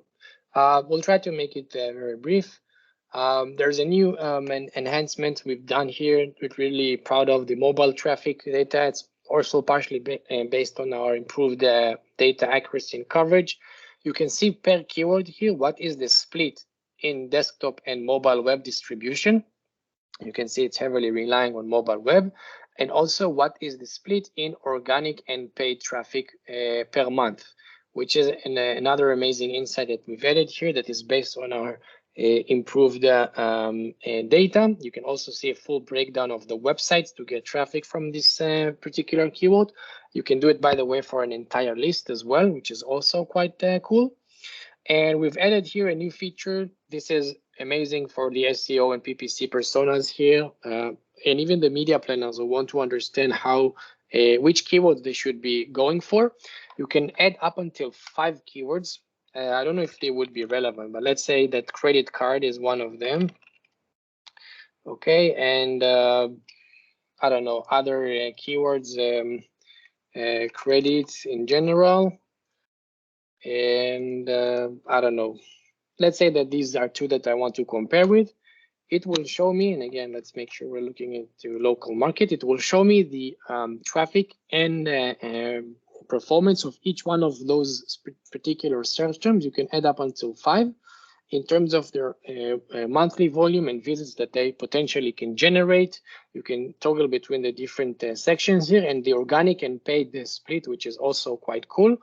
We'll try to make it very brief. There's a new enhancement we've done here. We're really proud of the mobile traffic data. It's also partially based on our improved data accuracy and coverage. You can see per keyword here what is the split in desktop and mobile web distribution. You can see it's heavily relying on mobile web, and also what is the split in organic and paid traffic per month, which is another amazing insight that we've added here that is based on our improve the data. You can also see a full breakdown of the websites to get traffic from this particular keyword. You can do it, by the way, for an entire list as well, which is also quite cool. And we've added here a new feature. This is amazing for the SEO and PPC personas here, and even the media planners who want to understand how which keywords they should be going for. You can add up until 5 keywords. I don't know if they would be relevant, but let's say that credit card is one of them. Okay, and I don't know, other keywords, credit in general. And I don't know, let's say that these are 2 that I want to compare with. It will show me, and again, let's make sure we're looking into local market. It will show me the traffic and performance of each one of those particular search terms. You can add up until 5 in terms of their monthly volume and visits that they potentially can generate. You can toggle between the different sections here, and the organic and paid split, which is also quite cool.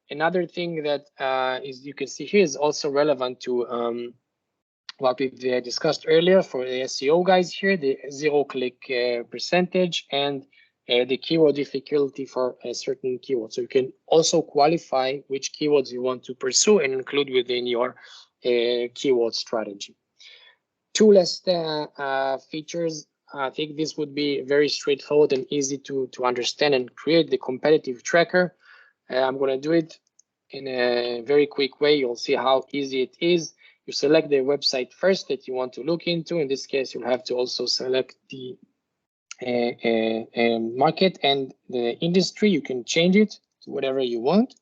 Another thing that is you can see here is also relevant to what we've discussed earlier for the SEO guys here, the 0-click percentage and the keyword difficulty for a certain keyword. So you can also qualify which keywords you want to pursue and include within your keyword strategy. 2 last features. I think this would be very straightforward and easy to understand and create the competitive tracker. I'm going to do it in a very quick way. You'll see how easy it is. You select the website first that you want to look into. In this case, you'll have to also select the market and the industry. You can change it to whatever you want.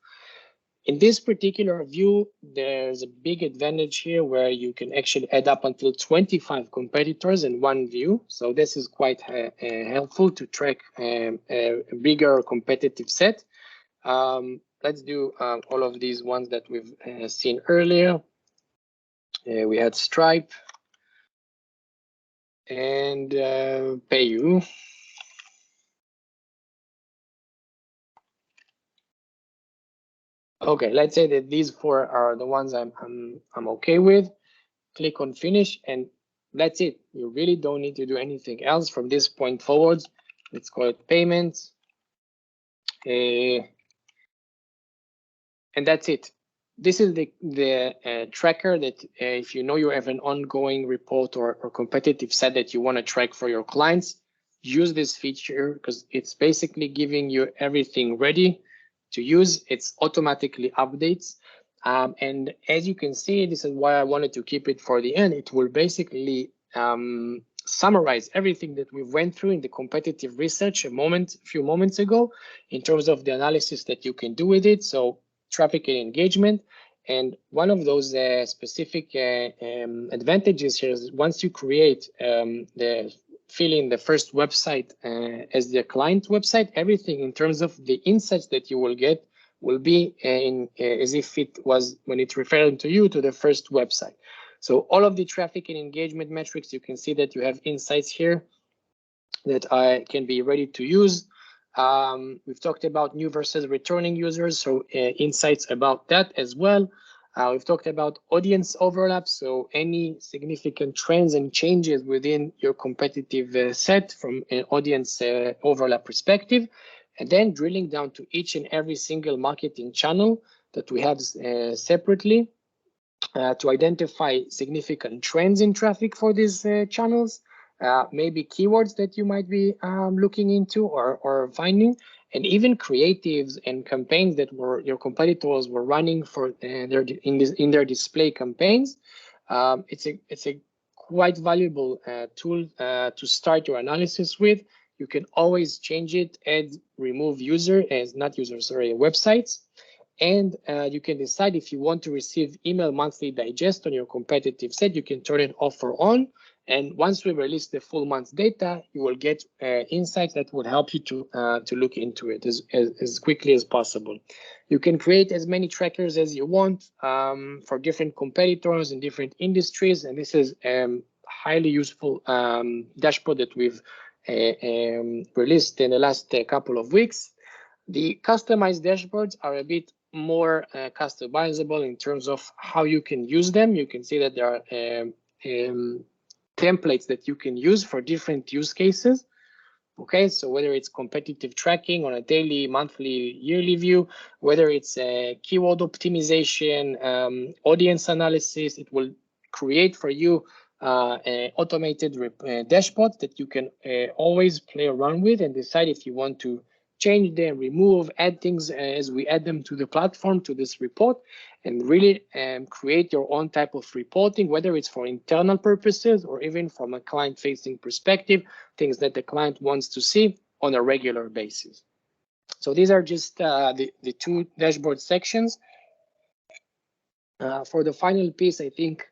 In this particular view, there's a big advantage here where you can actually add up until 25 competitors in one view. So this is quite helpful to track a bigger competitive set. Let's do all of these ones that we've seen earlier. We had Stripe and PayU. Okay, let's say that these 4 are the ones I'm okay with. Click on finish, and that's it. You really don't need to do anything else from this point forwards. Let's call it payments. And that's it. This is the tracker that if you know you have an ongoing report or competitive set that you want to track for your clients, use this feature because it's basically giving you everything ready to use. It's automatically updates. And as you can see, this is why I wanted to keep it for the end. It will basically summarize everything that we went through in the competitive research a few moments ago in terms of the analysis that you can do with it. So traffic and engagement. And one of those specific advantages here is once you create fill in the first website as the client website, everything in terms of the insights that you will get will be as if it was when it's referring to you to the first website. So all of the traffic and engagement metrics, you can see that you have insights here that can be ready to use. We've talked about new versus returning users, so insights about that as well. We've talked about audience overlap, so any significant trends and changes within your competitive set from an audience overlap perspective, and then drilling down to each and every single marketing channel that we have separately to identify significant trends in traffic for these channels. Maybe keywords that you might be looking into or finding, and even creatives and campaigns that your competitors were running for in their display campaigns. It's a quite valuable tool to start your analysis with. You can always change it, add, remove websites. And you can decide if you want to receive email monthly digest on your competitive set. You can turn it off or on. And once we release the full month data, you will get insights that will help you to look into it as quickly as possible. You can create as many trackers as you want for different competitors in different industries. And this is a highly useful dashboard that we've released in the last couple of weeks. The customized dashboards are a bit more customizable in terms of how you can use them. You can see that there are templates that you can use for different use cases. Okay, so whether it's competitive tracking on a daily, monthly, yearly view, whether it's a keyword optimization, audience analysis, it will create for you an automated dashboard that you can always play around with and decide if you want to change them, remove, add things as we add them to the platform, to this report, and really create your own type of reporting, whether it's for internal purposes or even from a client-facing perspective, things that the client wants to see on a regular basis. So these are just the two dashboard sections. For the final piece, I think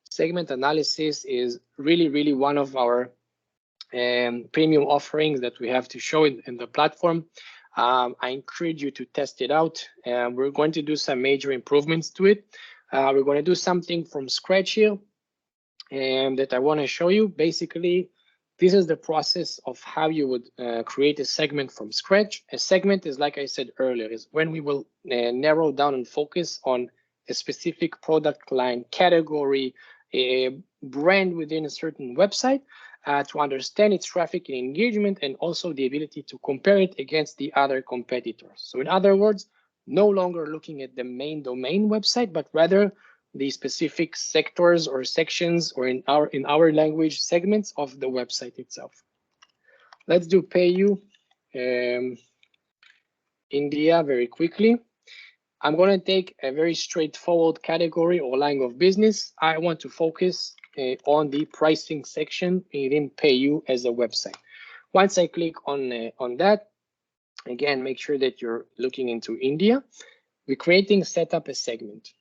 segment analysis is really one of our premium offerings that we have to show in the platform. I encourage you to test it out. We're going to do some major improvements to it. We're going to do something from scratch here that I want to show you. Basically, this is the process of how you would create a segment from scratch. A segment is, like I said earlier, is when we will narrow down and focus on a specific product line, category, a brand within a certain website, to understand its traffic and engagement, and also the ability to compare it against the other competitors. So in other words, no longer looking at the main domain website, but rather the specific sectors or sections, or in our language, segments of the website itself. Let's do PayU India very quickly. I'm going to take a very straightforward category or line of business. I want to focus on the pricing section within PayU as a website. Once I click on that, again, make sure that you're looking into India. We're creating set up a segment.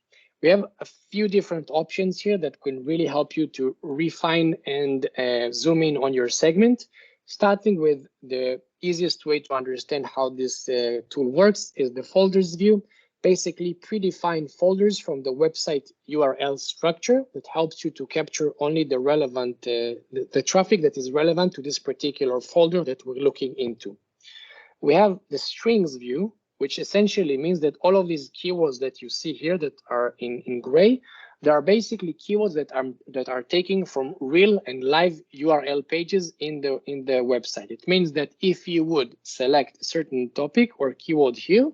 We have a few different options here that can really help you to refine and zoom in on your segment. Starting with the easiest way to understand how this tool works is the folders view. Basically predefined folders from the website URL structure that helps you to capture only the relevant, the traffic that is relevant to this particular folder that we're looking into. We have the strings view, which essentially means that all of these keywords that you see here that are in gray, they are basically keywords that are taken from real and live URL pages in the website. It means that if you would select a certain topic or keyword here,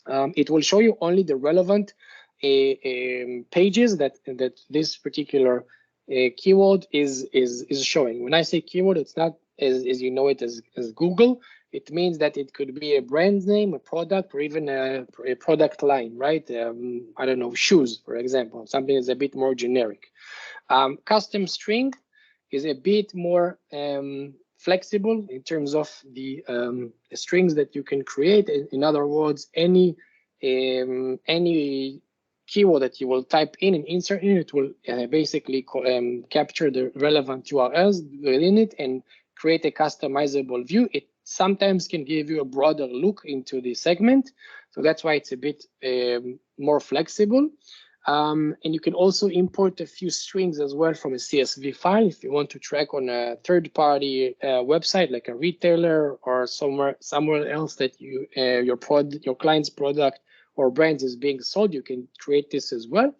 it will show you only the relevant pages that this particular keyword is showing. When I say keyword, it's not as you know it as Google. It means that it could be a brand name, a product, or even a product line, right? I don't know, shoes, for example, something that's a bit more generic. Custom string is a bit more flexible in terms of the strings that you can create. In other words, any keyword that you will type in and insert in, it will basically capture the relevant URLs within it and create a customizable view. It sometimes can give you a broader look into the segment, so that's why it's a bit more flexible. And you can also import a few strings as well from a CSV file if you want to track on a third-party website like a retailer or somewhere else that your client's product or brand is being sold. You can create this as well.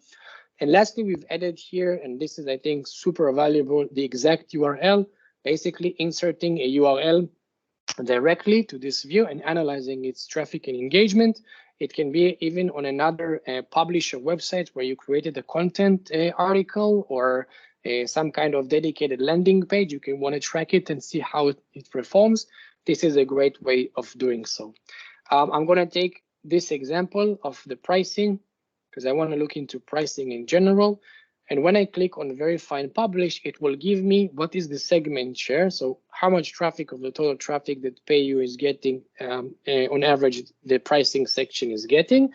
And lastly, we've added here, and this is I think super valuable, the exact URL, basically inserting a URL directly to this view and analyzing its traffic and engagement. It can be even on another publisher website where you created a content article or some kind of dedicated landing page. You can want to track it and see how it performs. This is a great way of doing so. I'm going to take this example of the pricing because I want to look into pricing in general. And when I click on verify and publish, it will give me what is the segment share. So how much traffic of the total traffic that PayU is getting on average, the pricing section is getting,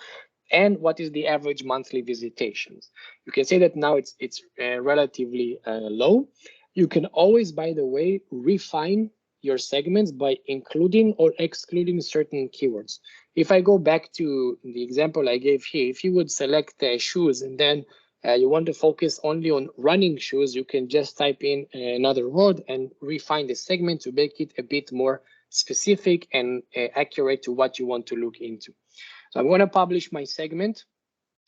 and what is the average monthly visitations. You can see that now it's relatively low. You can always, by the way, refine your segments by including or excluding certain keywords. If I go back to the example I gave here, if you would select shoes and then you want to focus only on running shoes, you can just type in another word and refine the segment to make it a bit more specific and accurate to what you want to look into. So I'm going to publish my segment.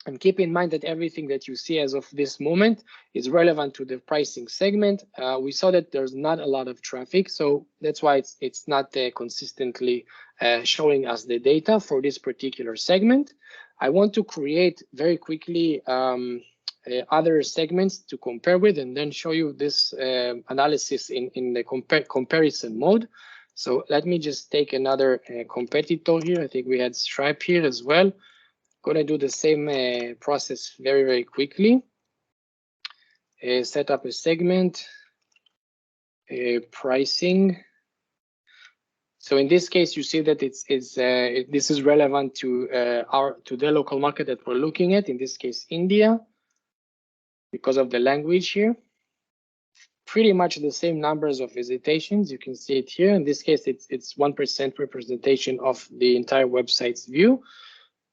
And keep in mind that everything that you see as of this moment is relevant to the pricing segment. We saw that there's not a lot of traffic, so that's why it's not consistently showing us the data for this particular segment. I want to create very quickly other segments to compare with, and then show you this analysis in the comparison mode. So let me just take another competitor here. I think we had Stripe here as well. Going to do the same process very, very quickly. Set up a segment, pricing. So in this case, you see that this is relevant to the local market that we're looking at. In this case, India, because of the language here. Pretty much the same numbers of visitations. You can see it here. In this case, it's 1% representation of the entire website's view.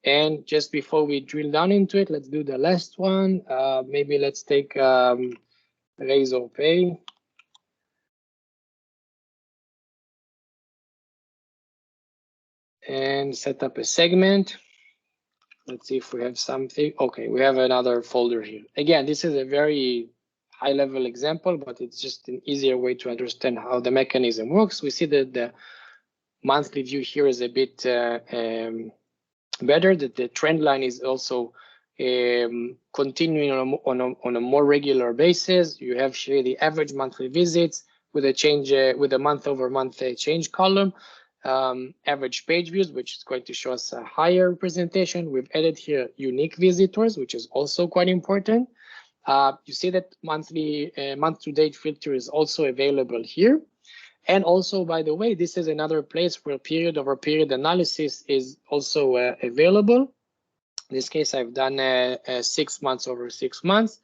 And just before we drill down into it, let's do the last one. Maybe let's take Razor Pay. And set up a segment. Let's see if we have something. Okay, we have another folder here. Again, this is a very high level example, but it's just an easier way to understand how the mechanism works. We see that the monthly view here is a bit better, that the trend line is also continuing on a more regular basis. You have here the average monthly visits with a change with a month-over-month change column, average page views, which is going to show us a higher representation. We've added here unique visitors, which is also quite important. You see that monthly month-to-date filter is also available here. And also, by the way, this is another place where period-over-period analysis is also available. In this case, I've done 6 months over 6 months.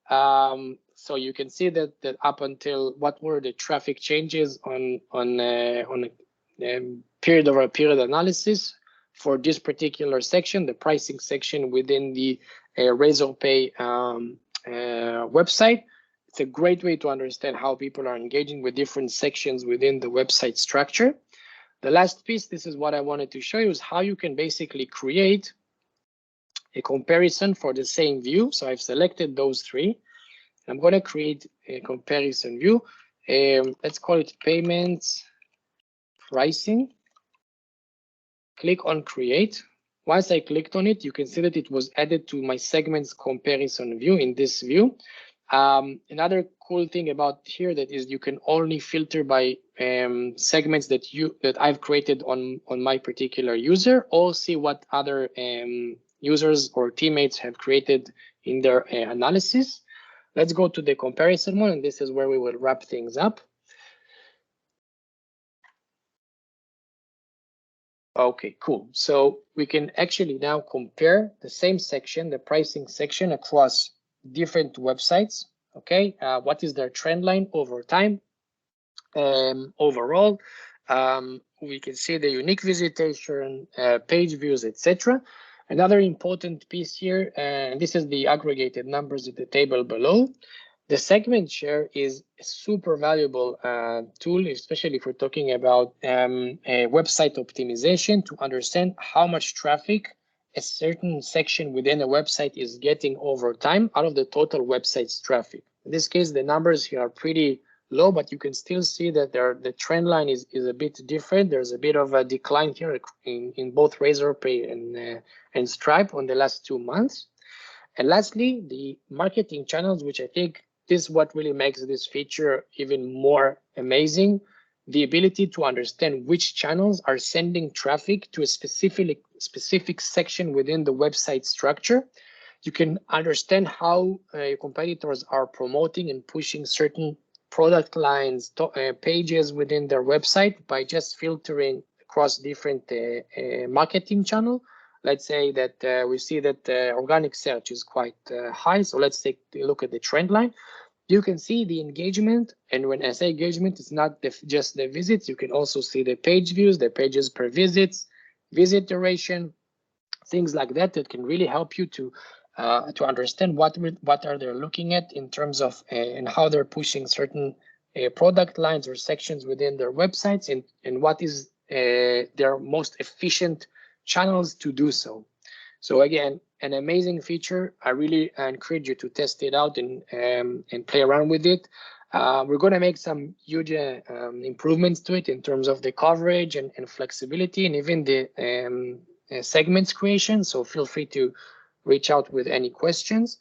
So you can see that up until what were the traffic changes on a period-over-period analysis for this particular section, the pricing section within the Razor Pay website. It's a great way to understand how people are engaging with different sections within the website structure. The last piece, this is what I wanted to show you, is how you can basically create a comparison for the same view. So I've selected those three. I'm going to create a comparison view. Let's call it payments pricing. Click on create. Once I clicked on it, you can see that it was added to my segments comparison view in this view. Another cool thing about here that is you can only filter by segments that I've created on my particular user, or see what other users or teammates have created in their analysis. Let's go to the comparison one, and this is where we will wrap things up. Okay, cool. So we can actually now compare the same section, the pricing section, across different websites. Okay, what is their trend line over time? Overall, we can see the unique visitation, page views, etc. Another important piece here, and this is the aggregated numbers in the table below. The segment share is a super valuable tool, especially if we're talking about a website optimization, to understand how much traffic a certain section within a website is getting over time out of the total website's traffic. In this case, the numbers here are pretty low, but you can still see that the trend line is a bit different. There's a bit of a decline here in both Razor Pay and Stripe on the last 2 months. And lastly, the marketing channels, which I think this is what really makes this feature even more amazing. The ability to understand which channels are sending traffic to a specific section within the website structure. You can understand how your competitors are promoting and pushing certain product lines, pages within their website by just filtering across different marketing channel. Let's say that we see that organic search is quite high. So let's take a look at the trend line. You can see the engagement, and when I say engagement, it's not just the visits. You can also see the page views, the pages per visits, visit duration, things like that that can really help you to understand what are they looking at in terms of and how they're pushing certain product lines or sections within their websites, and what is their most efficient channels to do so. So again, an amazing feature. I really encourage you to test it out and play around with it. We're going to make some huge improvements to it in terms of the coverage and flexibility, and even the segments creation. So feel free to reach out with any questions.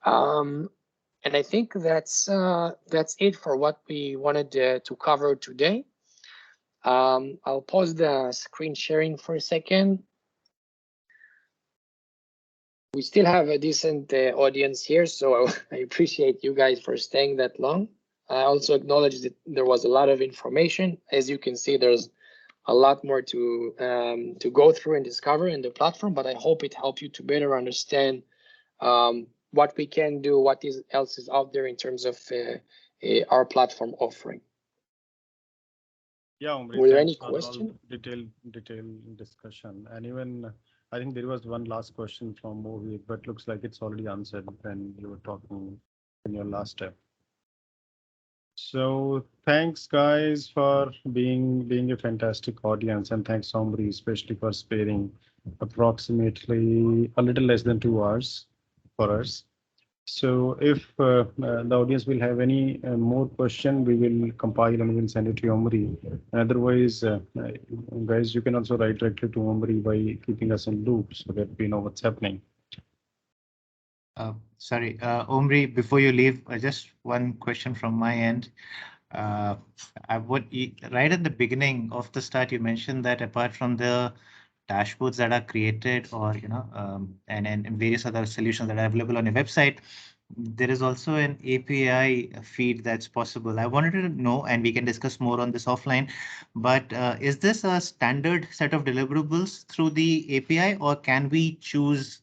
And I think that's it for what we wanted to cover today. I'll pause the screen sharing for a second. We still have a decent audience here, so I appreciate you guys for staying that long. I also acknowledge that there was a lot of information. As you can see, there's a lot more to go through and discover in the platform, but I hope it helped you to better understand what we can do, what else is out there in terms of our platform offering. Yeah, Omri, Were there any thanks for all questions? detailed discussion. And even I think there was one last question from Movi, but looks like it's already answered when you were talking in your last step. So thanks guys for being a fantastic audience, and thanks Omri especially for sparing approximately a little less than 2 hours for us. So if the audience will have any more question, we will compile and we will send it to Omri. Otherwise, guys, you can also write directly to Omri by keeping us in loop so that we know what's happening. Sorry, Omri, before you leave, just one question from my end. Right at the beginning of the start, you mentioned that apart from the dashboards that are created or, and various other solutions that are available on your website, there is also an API feed that's possible. I wanted to know, and we can discuss more on this offline, but is this a standard set of deliverables through the API, or can we choose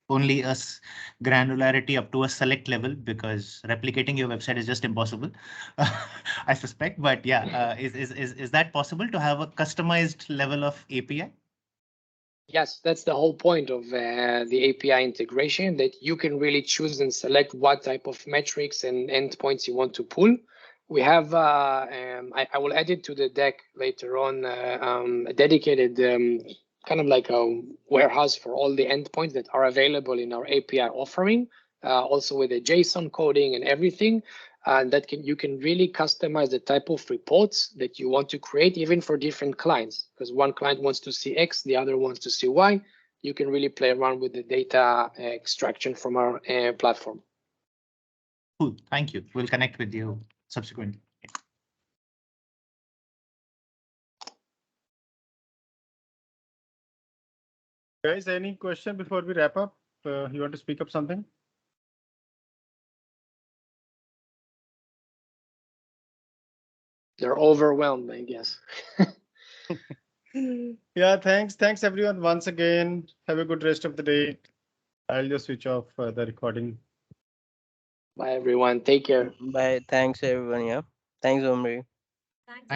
only a granularity up to a select level, because replicating your website is just impossible, I suspect. But yeah, is that possible to have a customized level of API? Yes, that's the whole point of the API integration, that you can really choose and select what type of metrics and endpoints you want to pull. We have, I will add it to the deck later on, a dedicated kind of like a warehouse for all the endpoints that are available in our API offering, also with the JSON coding and everything. And you can really customize the type of reports that you want to create, even for different clients, because one client wants to see X, the other wants to see Y. You can really play around with the data extraction from our platform. Cool, thank you. We'll connect with you subsequently. Guys, any question before we wrap up? You want to speak up something? They're overwhelmed, I guess. Yeah, thanks everyone once again. Have a good rest of the day. I'll just switch off the recording. Bye everyone, take care. Bye. Thanks everyone. Yeah. Thanks, Omri. Thank